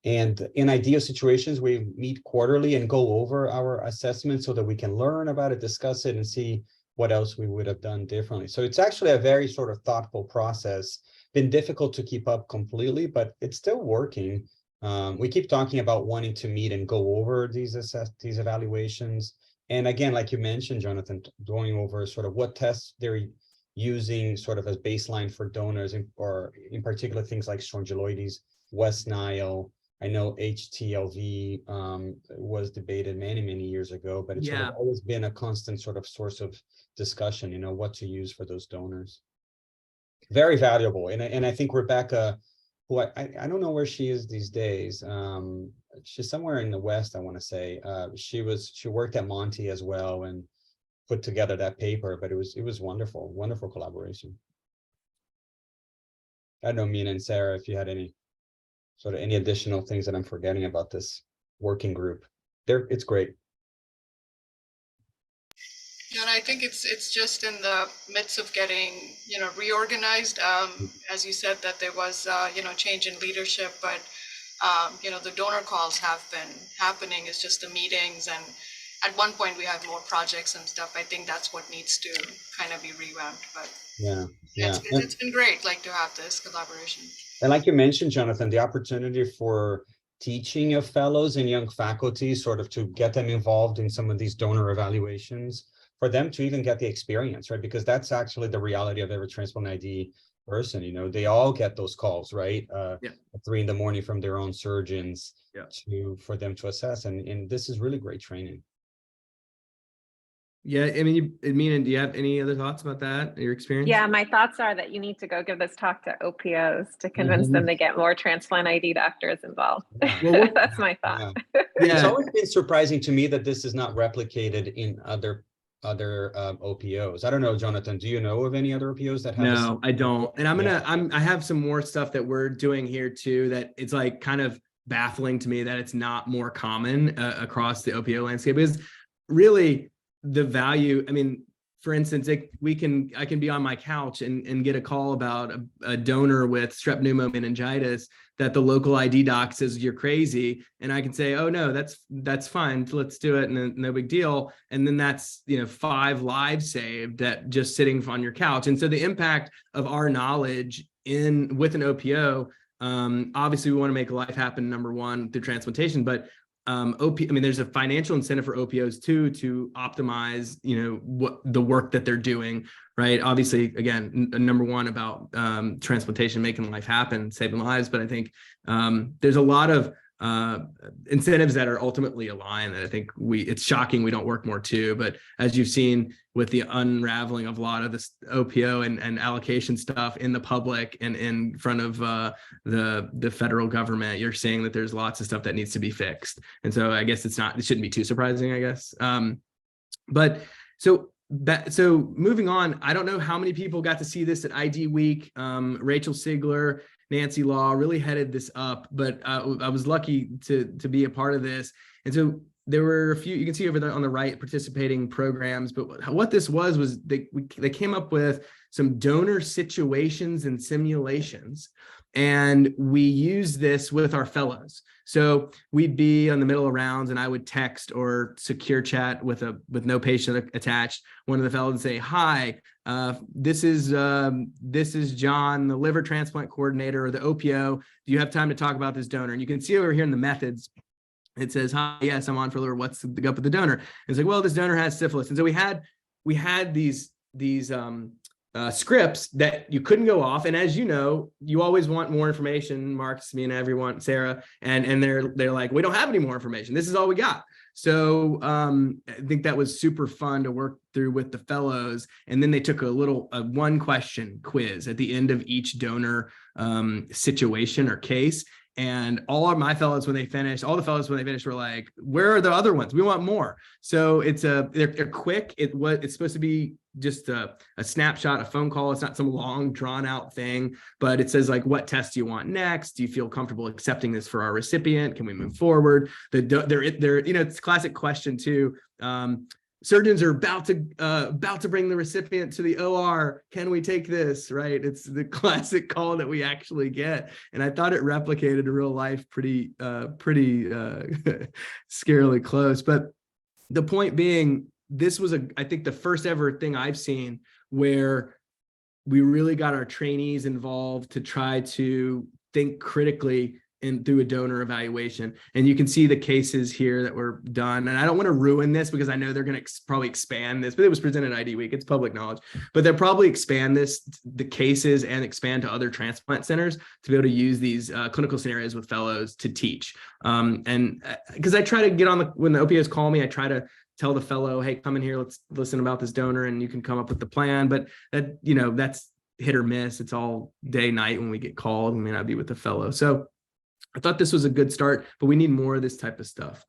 And in ideal situations, we meet quarterly and go over our assessment so that we can learn about it, discuss it, and see what else we would have done differently. So it's actually a very sort of thoughtful process. Been difficult to keep up completely, but it's still working. We keep talking about wanting to meet and go over these evaluations. And again, like you mentioned, Jonathan, going over sort of what tests they're using sort of as baseline for donors, or in particular things like strongyloides, West Nile. I know HTLV was debated many years ago, but it's sort of always been a constant sort of source of discussion, what to use for those donors. Very valuable. And I think Rebecca, who I don't know where she is these days. She's somewhere in the West, I want to say. She worked at Monty as well and put together that paper, but it was wonderful collaboration. I don't know, Mina and Sarah, if you had any additional things that I'm forgetting about this working group. It's great. Yeah, and I think it's just in the midst of getting reorganized. As you said, that there was change in leadership, but the donor calls have been happening. It's just the meetings, and at one point we had more projects and stuff. I think that's what needs to kind of be revamped. But it's been great, to have this collaboration. And like you mentioned, Jonathan, the opportunity for teaching of fellows and young faculty, sort of to get them involved in some of these donor evaluations, for them to even get the experience, right? Because that's actually the reality of every transplant ID person. They all get those calls, right? At 3 a.m. from their own surgeons for them to assess. And this is really great training. Yeah, I mean, do you have any other thoughts about that, your experience? Yeah, my thoughts are that you need to go give this talk to OPOs to convince them to get more transplant ID doctors involved. Well, that's my thought. It's always been surprising to me that this is not replicated in other OPOs. I don't know, Jonathan, do you know of any other OPOs that have? No, I don't. And I have some more stuff that we're doing here too, that it's kind of baffling to me that it's not more common across the OPO landscape. Is really, the value, I mean, for instance, I can be on my couch and get a call about a donor with strep pneumo meningitis that the local ID doc says you're crazy, and I can say, oh no, that's fine, let's do it, and no big deal. And then that's 5 lives saved that just sitting on your couch. And so the impact of our knowledge with an OPO, obviously we want to make life happen, number one, through transplantation, but there's a financial incentive for OPOs too to optimize, what the work that they're doing, right? Obviously, again, number one about transplantation, making life happen, saving lives. But I think there's a lot of incentives that are ultimately aligned that I think it's shocking we don't work more too. But as you've seen with the unraveling of a lot of this OPO and allocation stuff in the public and in front of the federal government, you're seeing that there's lots of stuff that needs to be fixed. And so I guess it shouldn't be too surprising, I guess. But so moving on, I don't know how many people got to see this at ID Week. Rachel Sigler, Nancy Law really headed this up, but I was lucky to be a part of this. And so there were a few, you can see over there on the right, participating programs, but what this was they came up with some donor situations and simulations, and we used this with our fellows. So we'd be on the middle of rounds and I would text or secure chat with no patient attached, one of the fellows, and say, hi, this is John, the liver transplant coordinator, or the OPO. Do you have time to talk about this donor? And you can see over here in the methods, it says, hi, yes, I'm on for liver. What's the up with the donor? And it's like, well, this donor has syphilis. And so we had these scripts that you couldn't go off. And as you know, you always want more information, Marcus, me and everyone, Sarah, and they're like, we don't have any more information. This is all we got. So I think that was super fun to work through with the fellows. And then they took a one question quiz at the end of each donor situation or case. And all of my fellows, when they finished, were like, where are the other ones? We want more. So they're quick. It's supposed to be just a snapshot, a phone call. It's not some long drawn out thing, but it says like, what tests do you want next? Do you feel comfortable accepting this for our recipient? Can we move forward? It's a classic question too. Surgeons are about to bring the recipient to the OR. Can we take this? Right? It's the classic call that we actually get, and I thought it replicated in real life pretty scarily close. But the point being, this was I think the first ever thing I've seen where we really got our trainees involved to try to think critically and through a donor evaluation. And you can see the cases here that were done. And I don't want to ruin this because I know they're going to probably expand this, but it was presented at ID Week. It's public knowledge, but they'll probably expand the cases and expand to other transplant centers to be able to use these clinical scenarios with fellows to teach. And because I try to get on when the OPOs call me, I try to tell the fellow, hey, come in here, let's listen about this donor, and you can come up with the plan. But that's hit or miss. It's all day, night when we get called. We may not be with the fellow. So I thought this was a good start, but we need more of this type of stuff.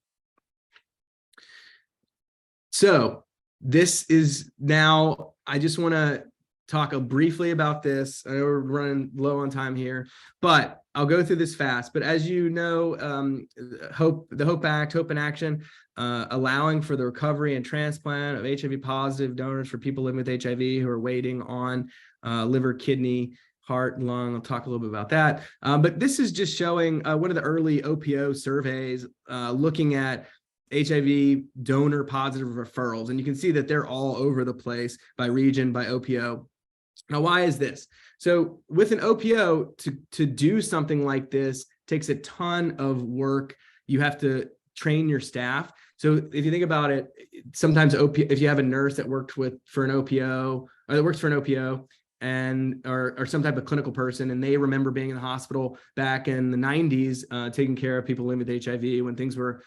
So this is now, I just want to talk briefly about this. I know we're running low on time here, but I'll go through this fast. But as you know, the HOPE Act, Hope in Action, allowing for the recovery and transplant of HIV positive donors for people living with HIV who are waiting on liver, kidney, heart, lung. I'll talk a little bit about that. But this is just showing one of the early OPO surveys looking at HIV donor positive referrals. And you can see that they're all over the place by region, by OPO. Now, why is this? So with an OPO, to do something like this takes a ton of work. You have to train your staff. So if you think about it, sometimes if you have a nurse that worked for an OPO, or that works for an OPO, or some type of clinical person, and they remember being in the hospital back in the 90s, taking care of people living with HIV when things were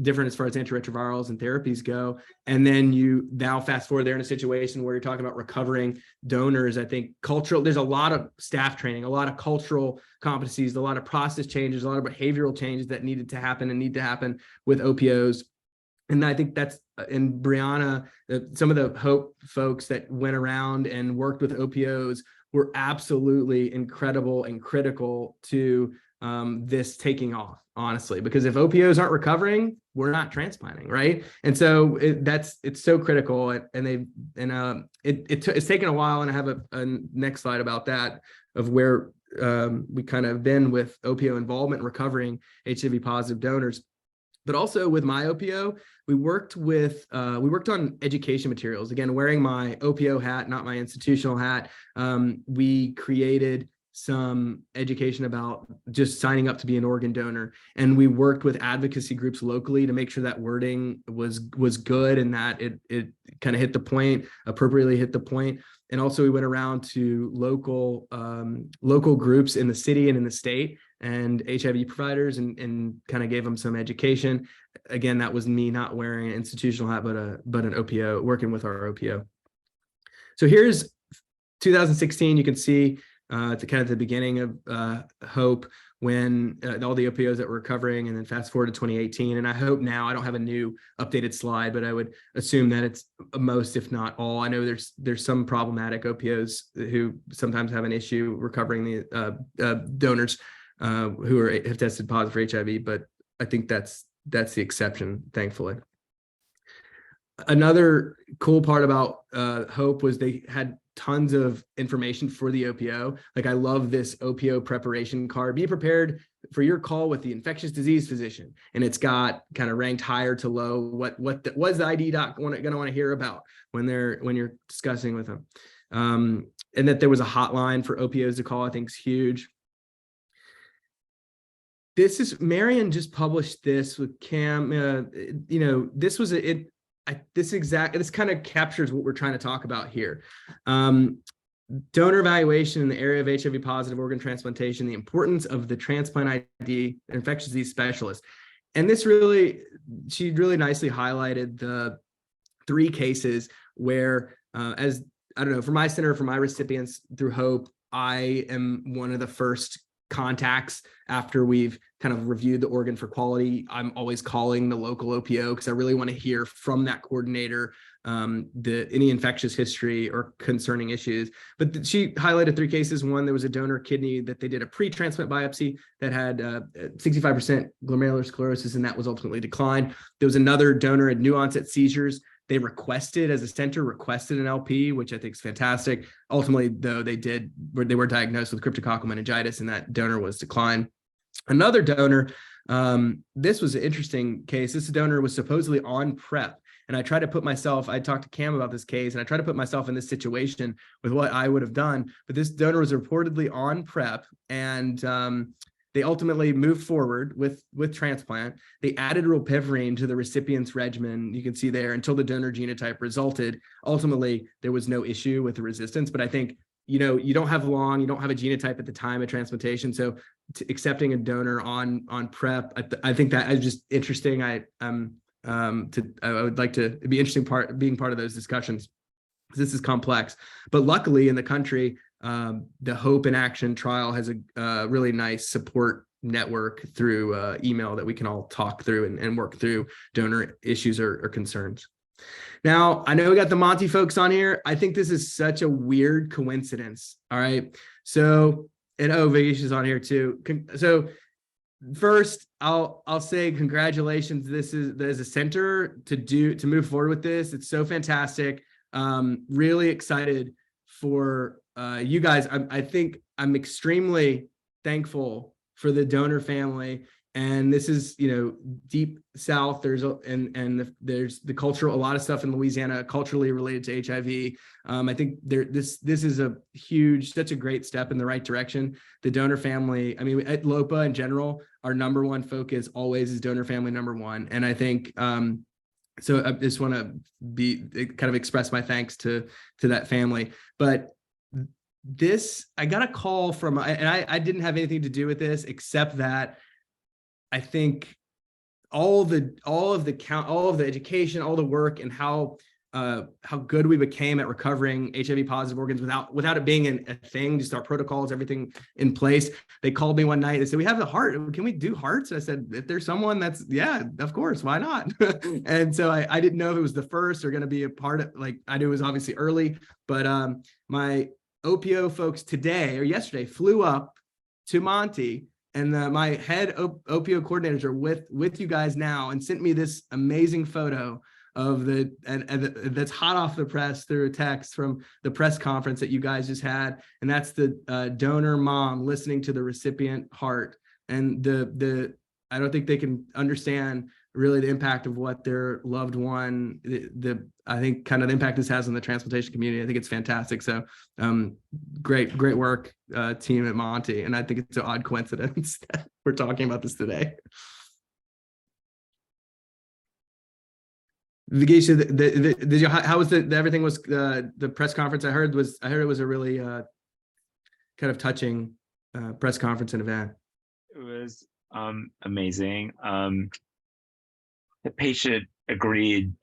different as far as antiretrovirals and therapies go. And then you now fast forward, they're in a situation where you're talking about recovering donors. I think there's a lot of staff training, a lot of cultural competencies, a lot of process changes, a lot of behavioral changes that need to happen with OPOs. And I think that's, and Brianna, some of the HOPE folks that went around and worked with OPOs were absolutely incredible and critical to this taking off, honestly, because if OPOs aren't recovering, we're not transplanting, right? And so it's so critical, it's taken a while, and I have a next slide about that, of where we kind of been with OPO involvement in recovering HIV positive donors. But also with my OPO, we worked on education materials. Again, wearing my OPO hat, not my institutional hat. We created some education about just signing up to be an organ donor, and we worked with advocacy groups locally to make sure that wording was good, and that it kind of hit the point, appropriately hit the point. And also we went around to local groups in the city and in the state, and HIV providers, and kind of gave them some education. Again, that was me not wearing an institutional hat, but an OPO, working with our OPO. So here's 2016. You can see to kind of the beginning of HOPE, when all the OPOs that were recovering, and then fast forward to 2018. And I hope now, I don't have a new updated slide, but I would assume that it's most, if not all. I know there's some problematic OPOs who sometimes have an issue recovering the donors who have tested positive for HIV, but I think that's the exception, thankfully. Another cool part about HOPE was they had tons of information for the OPO. Like, I love this OPO preparation card. Be prepared for your call with the infectious disease physician. And it's got kind of ranked higher to low, what was the ID doc going to want to hear about when you're discussing with them. And that there was a hotline for OPOs to call, I think is huge. This is, Marion just published this with Cam. This was this kind of captures what we're trying to talk about here. Donor evaluation in the area of HIV positive organ transplantation, the importance of the transplant ID, infectious disease specialist. And this she really nicely highlighted the 3 cases where, as I don't know, for my center, for my recipients through HOPE, I am one of the first contacts after we've kind of reviewed the organ for quality. I'm always calling the local OPO because I really want to hear from that coordinator any infectious history or concerning issues. But she highlighted 3 cases. One, there was a donor kidney that they did a pre-transplant biopsy that had 65% glomerular sclerosis, and that was ultimately declined. There was another donor had new onset seizures. They requested, as a center, an LP, which I think is fantastic. Ultimately, though, they were diagnosed with cryptococcal meningitis, and that donor was declined. Another donor, this was an interesting case. This donor was supposedly on PrEP. And I talked to Cam about this case, and I tried to put myself in this situation with what I would have done. But this donor was reportedly on PrEP, and they ultimately moved forward with transplant. They added rilpivirine to the recipient's regimen. You can see there, until the donor genotype resulted. Ultimately, there was no issue with the resistance. But I think, you don't have a genotype at the time of transplantation. So accepting a donor on PrEP, I think that is just interesting. I would like to, it'd be interesting being part of those discussions, because this is complex. But luckily in the country, the HOPE in Action trial has a really nice support network through email that we can all talk through and work through donor issues or concerns. Now, I know we got the Monty folks on here. I think this is such a weird coincidence. All right. So, and Vish is on here too. So first, I'll say congratulations. This is as a center to move forward with this. It's so fantastic. Really excited for you guys. I think I'm extremely thankful for the donor family. And this is, deep South. There's the cultural, a lot of stuff in Louisiana culturally related to HIV. I think this is such a great step in the right direction. The donor family, I mean, at LOPA in general, our number one focus always is donor family number one. And I think, so I just want to kind of express my thanks to that family. But I got a call from, and I didn't have anything to do with this, except that I think all of the education, all the work, and how good we became at recovering HIV positive organs without it being a thing, just our protocols, everything in place. They called me one night. They said, "We have the heart. Can we do hearts?" And I said, "If there's someone yeah, of course, why not?" And so I didn't know if it was the first or going to be a part of, I knew it was obviously early, but my OPO folks yesterday flew up to Monty my head opioid coordinators are with you guys now and sent me this amazing photo of that's hot off the press through a text from the press conference that you guys just had. And that's the donor mom listening to the recipient heart. And I don't think they can understand really the impact of what their loved one, I think kind of the impact this has on the transplantation community. I think it's fantastic. So great work, team at Monty. And I think it's an odd coincidence that we're talking about this today. Vigisha, did you, how was everything was the press conference? I heard it was a really kind of touching press conference and event. It was amazing. The patient agreed,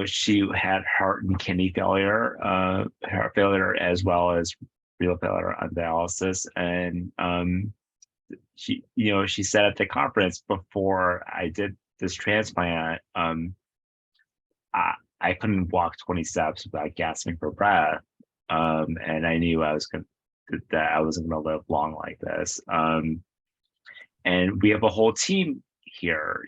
she had heart and kidney failure, heart failure as well as renal failure on dialysis. And she said at the conference before I did this transplant, I couldn't walk 20 steps without gasping for breath. And I knew that I wasn't going to live long like this. And we have a whole team here.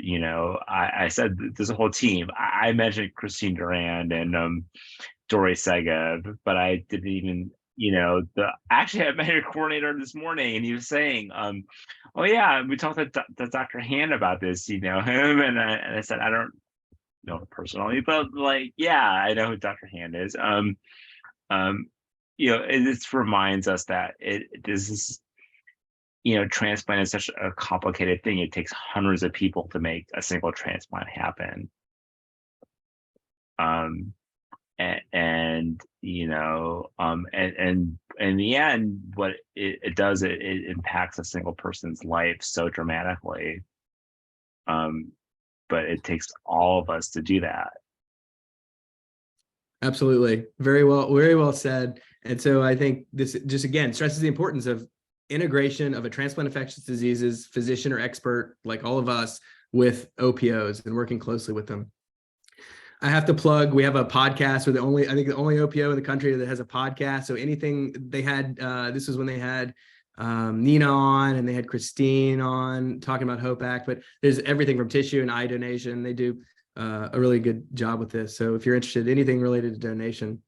I said there's a whole team. I mentioned Christine Durand and Dory Segov, but I didn't even, actually I met your coordinator this morning and he was saying, oh yeah, we talked to Dr. Hand about this, him, and I said, I don't know her personally, but yeah, I know who Dr. Hand is. It reminds us that this is, transplant is such a complicated thing. It takes hundreds of people to make a single transplant happen. And in the end, what it does, it impacts a single person's life so dramatically. But it takes all of us to do that. Absolutely. Very well said. And so I think this just again stresses the importance of integration of a transplant infectious diseases physician or expert like all of us with OPOs and working closely with them. I have to plug, we have a podcast. We're I think the only OPO in the country that has a podcast. So anything they had, this was when they had Nina on and they had Christine on talking about Hope Act, but there's everything from tissue and eye donation. They do a really good job with this. So if you're interested in anything related to donation.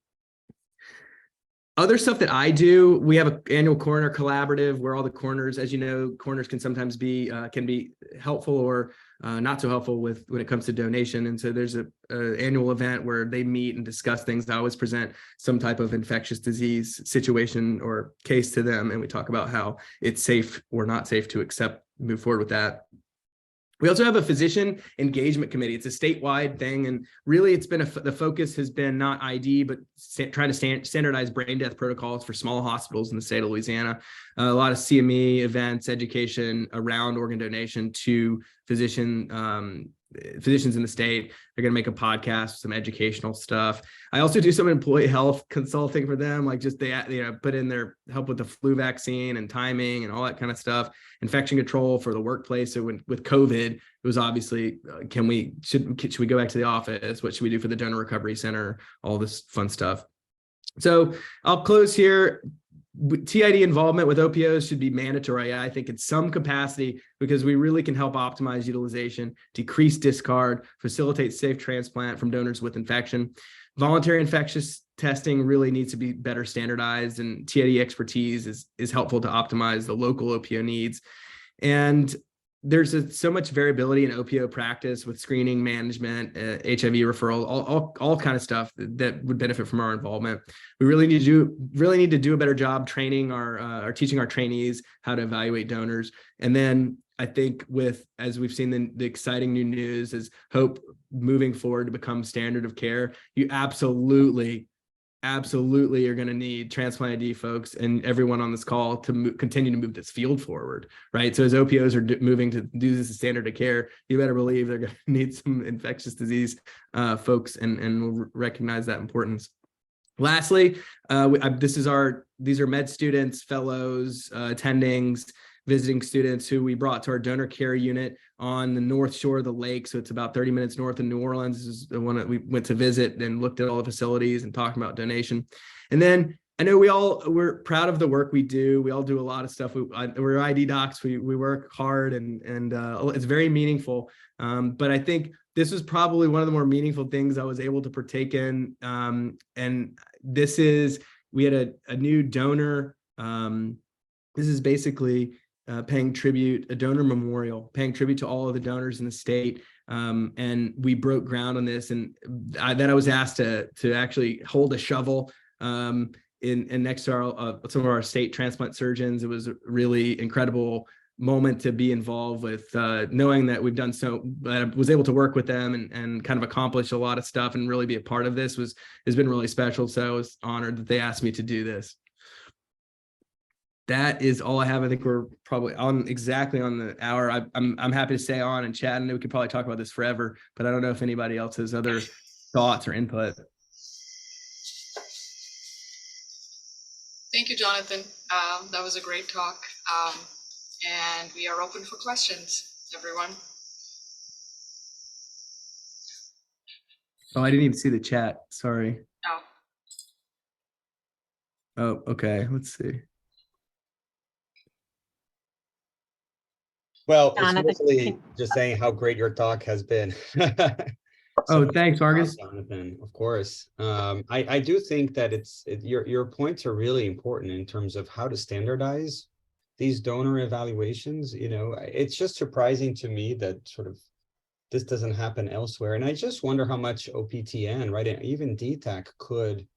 Other stuff that I do, we have an annual coroner collaborative where all the coroners, as you know, coroners can sometimes be helpful or not so helpful when it comes to donation. And so there's a annual event where they meet and discuss things. I always present some type of infectious disease situation or case to them. And we talk about how it's safe or not safe to move forward with that. We also have a physician engagement committee. It's a statewide thing. And really it's been the focus has been not ID, but trying to standardize brain death protocols for small hospitals in the state of Louisiana. A lot of CME events, education around organ donation to physicians in the state. They're going to make a podcast, some educational stuff. I also do some employee health consulting for them, like just they put in their help with the flu vaccine and timing and all that kind of stuff. Infection control for the workplace. So with COVID, it was obviously, should we go back to the office? What should we do for the donor recovery center? All this fun stuff. So I'll close here. TID involvement with OPOs should be mandatory, I think, in some capacity, because we really can help optimize utilization, decrease discard, facilitate safe transplant from donors with infection. Voluntary infectious testing really needs to be better standardized, and TID expertise is helpful to optimize the local OPO needs. And there's so much variability in OPO practice with screening, management, HIV referral, all kind of stuff that would benefit from our involvement. We really need to do a better job training teaching our trainees how to evaluate donors. And then I think as we've seen the exciting new news is Hope moving forward to become standard of care, you absolutely are going to need transplant ID folks and everyone on this call to continue to move this field forward, right? So as OPOs are moving to do this as standard of care, you better believe they're going to need some infectious disease folks, and we'll recognize that importance. Lastly, these are med students, fellows, attendings, visiting students who we brought to our donor care unit on the north shore of the lake. So it's about 30 minutes north of New Orleans. This is the one that we went to visit and looked at all the facilities and talking about donation. And then I know we're proud of the work we do. We all do a lot of stuff. We're ID docs. We work hard and it's very meaningful. But I think this was probably one of the more meaningful things I was able to partake in. And this is, we had a new donor. This is basically paying tribute, a donor memorial, paying tribute to all of the donors in the state. And we broke ground on this, and then I was asked to actually hold a shovel in next to our some of our state transplant surgeons. It was a really incredible moment to be involved with, knowing that we've done so, that I was able to work with them and kind of accomplish a lot of stuff and really be a part of this has been really special. So I was honored that they asked me to do this. That is all I have. I think we're probably exactly on the hour. I'm happy to stay on and chat, and we could probably talk about this forever, but I don't know if anybody else has other thoughts or input. Thank you, Jonathan. That was a great talk. And we are open for questions, everyone. Oh, I didn't even see the chat. Sorry. Oh. Oh, okay. Let's see. Well, it's Jonathan, mostly just saying how great your talk has been. Oh, thanks, Argus. Jonathan, of course. I do think that your points are really important in terms of how to standardize these donor evaluations. You know, it's just surprising to me that sort of this doesn't happen elsewhere. And I just wonder how much OPTN, right, and even DTAC could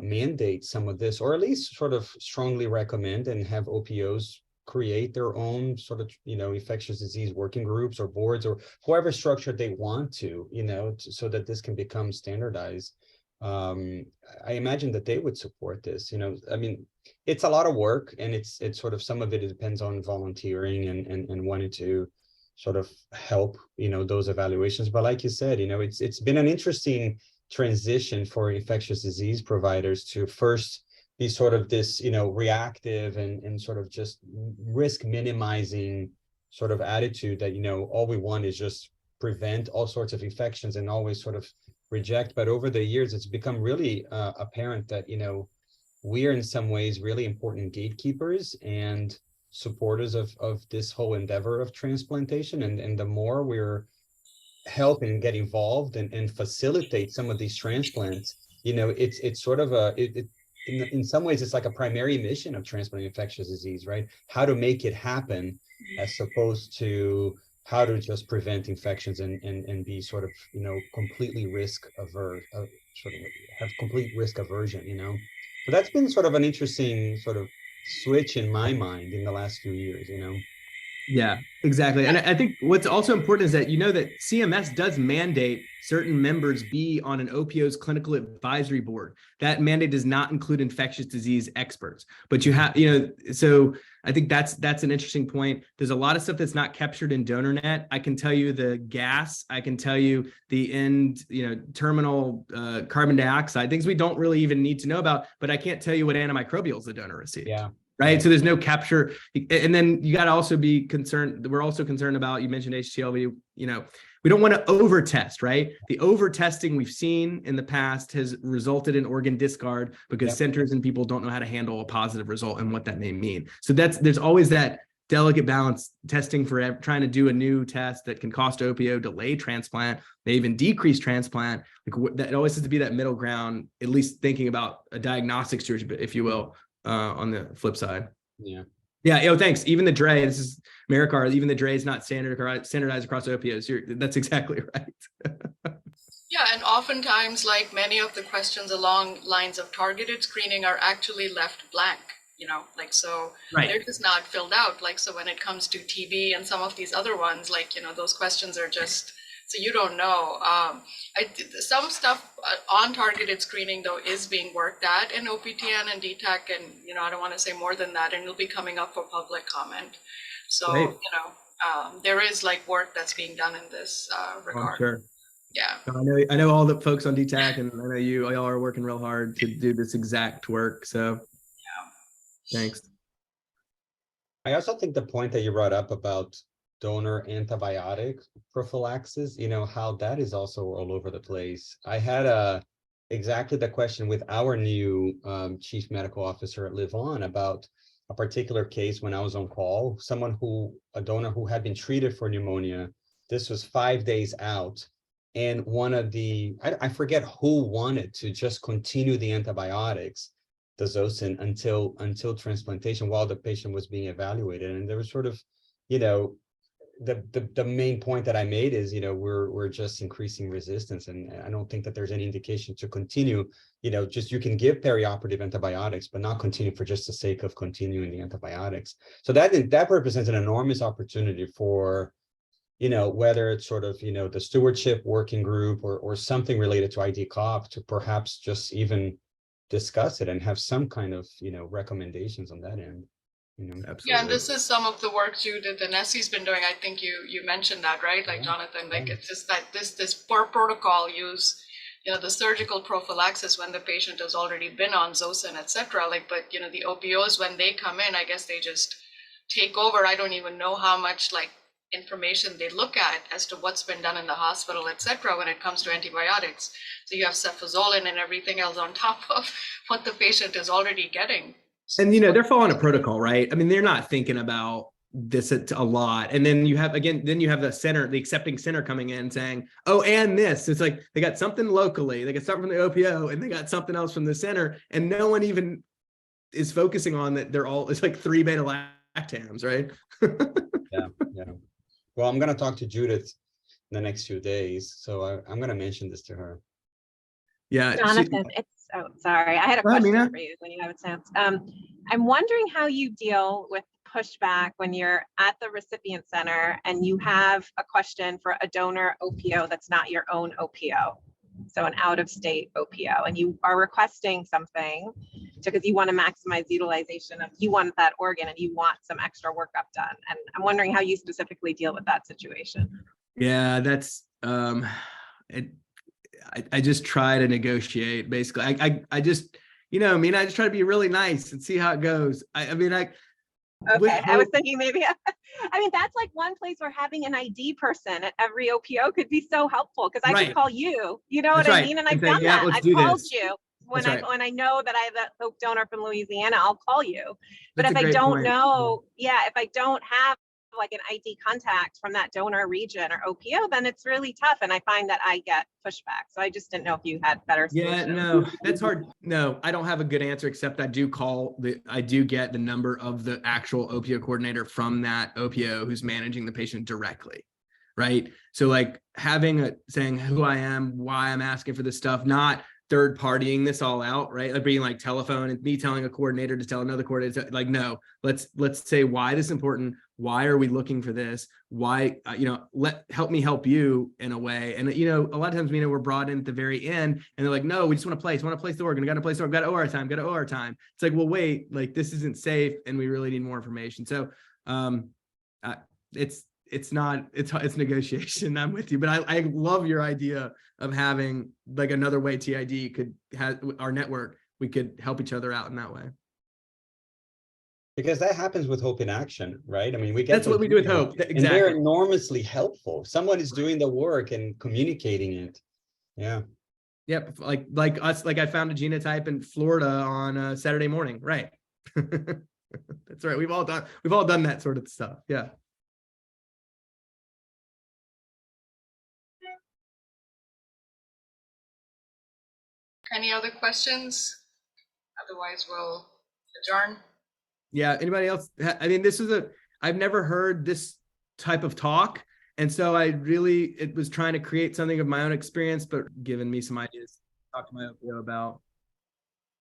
mandate some of this, or at least sort of strongly recommend and have OPOs create their own sort of, you know, infectious disease working groups or boards or whoever structure they want to, you know, so that this can become standardized. I imagine that they would support this. You know, I mean, it's a lot of work, and it's sort of, some of it depends on volunteering and wanting to sort of help, you know, those evaluations. But like you said, you know, it's been an interesting transition for infectious disease providers to first be sort of this, you know, reactive and sort of just risk minimizing sort of attitude that, you know, all we want is just prevent all sorts of infections and always sort of reject. But over the years, it's become really apparent that, you know, we are in some ways really important gatekeepers and supporters of this whole endeavor of transplantation. And the more we're helping get involved and facilitate some of these transplants, you know, it's sort of in some ways, it's like a primary mission of transplant infectious disease, right? How to make it happen, as opposed to how to just prevent infections and be sort of, you know, completely risk averse, sort of have complete risk aversion, you know? So that's been sort of an interesting sort of switch in my mind in the last few years, you know? Yeah, exactly. And I think what's also important is that, you know, that CMS does mandate certain members be on an OPO's clinical advisory board. That mandate does not include infectious disease experts, but you have, you know, so I think that's an interesting point. There's a lot of stuff that's not captured in DonorNet. I can tell you the gas, I can tell you the end, you know, terminal carbon dioxide, things we don't really even need to know about, but I can't tell you what antimicrobials the donor received. Yeah. Right. So there's no capture. And then you got to also be concerned. We're also concerned about, you mentioned HTLV, you know, we don't want to over test, right? The over testing we've seen in the past has resulted in organ discard because centers and people don't know how to handle a positive result and what that may mean. So there's always that delicate balance, testing for trying to do a new test that can cost OPO, delay transplant, may even decrease transplant. Like that always has to be that middle ground, at least thinking about a diagnostic stewardship, if you will. On the flip side. Yeah. Yo, thanks. Even the DRE, this is Maricar, even the DRE is not standardized across OPOs. That's exactly right. Yeah, and oftentimes, like, many of the questions along lines of targeted screening are actually left blank, you know, like, so they're just not filled out. Like, so when it comes to TB and some of these other ones, like, you know, those questions are just, so you don't know. Some stuff on targeted screening, though, is being worked at in OPTN and DTAC, and, you know, I don't want to say more than that, and it'll be coming up for public comment. So, you know, there is like work that's being done in this regard. Oh, sure. Yeah. I know all the folks on DTAC, and I know y'all are working real hard to do this exact work. So yeah, thanks. I also think the point that you brought up about donor antibiotic prophylaxis, you know, how that is also all over the place. I had a exactly the question with our new chief medical officer at Live On about a particular case when I was on call, a donor who had been treated for pneumonia. This was 5 days out. And one of I forget who wanted to just continue the antibiotics, the Zosyn, until transplantation while the patient was being evaluated. And there was sort of, the main point that I made is, we're just increasing resistance. And I don't think that there's any indication to continue, just you can give perioperative antibiotics, but not continue for just the sake of continuing the antibiotics. So that represents an enormous opportunity for, whether it's sort of, the stewardship working group or something related to ID-COP to perhaps just even discuss it and have some kind of, recommendations on that end. Absolutely. Yeah, and this is some of the work, Judith, and Nessie's been doing. I think you mentioned that, right? Like, Yeah. Jonathan, like, it's just that this per protocol use, the surgical prophylaxis when the patient has already been on Zosyn, et cetera. Like, but the OPOs, when they come in, I guess they just take over. I don't even know how much information they look at as to what's been done in the hospital, et cetera, when it comes to antibiotics. So you have cefazolin and everything else on top of what the patient is already getting. And they're following a protocol, right? I mean, they're not thinking about this a lot. And then you have the accepting center coming in saying, oh, and this. It's like they got something locally, they got something from the OPO, and they got something else from the center, and no one even is focusing on that. It's like 3 beta-lactams, right? Yeah. Well, I'm going to talk to Judith in the next few days, so I'm going to mention this to her. Yeah, Jonathan, sorry. I had a Go ahead, question Mina. for you when you have a chance. I'm wondering how you deal with pushback when you're at the recipient center and you have a question for a donor OPO that's not your own OPO. So an out-of-state OPO, and you are requesting something because you want to maximize utilization of, you want that organ and you want some extra workup done. And I'm wondering how you specifically deal with that situation. Yeah, that's I just try to negotiate. Basically, I just, I just try to be really nice and see how it goes. Okay, I was thinking maybe, that's like one place where having an ID person at every OPO could be so helpful, because I could call you, you know what I mean? And I've done that. I've called you when I know that I have a donor from Louisiana, I'll call you. But if I don't know, if I don't have like an ID contact from that donor region or OPO, then it's really tough. And I find that I get pushback. So I just didn't know if you had better solutions. Yeah, no, that's hard. No, I don't have a good answer, except I do get the number of the actual OPO coordinator from that OPO who's managing the patient directly. Right. So like saying who I am, why I'm asking for this stuff, not third partying this all out, right? Like being like telephone and me telling a coordinator to tell another coordinator, like, no, let's say why this is important. Why are we looking for this? Why, help me help you in a way. And, a lot of times, we're brought in at the very end and they're like, no, we just want to place the organ. We got to place the organ, got OR time. It's like, well, wait, like this isn't safe and we really need more information. So it's negotiation. I'm with you, but I love your idea of having like another way TID could have our network. We could help each other out in that way. Because that happens with Hope in Action, right? I mean, that's what we do with Hope. Exactly. And they're enormously helpful. Someone is doing the work and communicating it. Yeah. Yep. Like us, like I found a genotype in Florida on a Saturday morning. Right. That's right. We've all done that sort of stuff. Yeah. Any other questions? Otherwise, we'll adjourn. Yeah. Anybody else? I've never heard this type of talk. And so it was trying to create something of my own experience, but giving me some ideas to talk to my OPO about.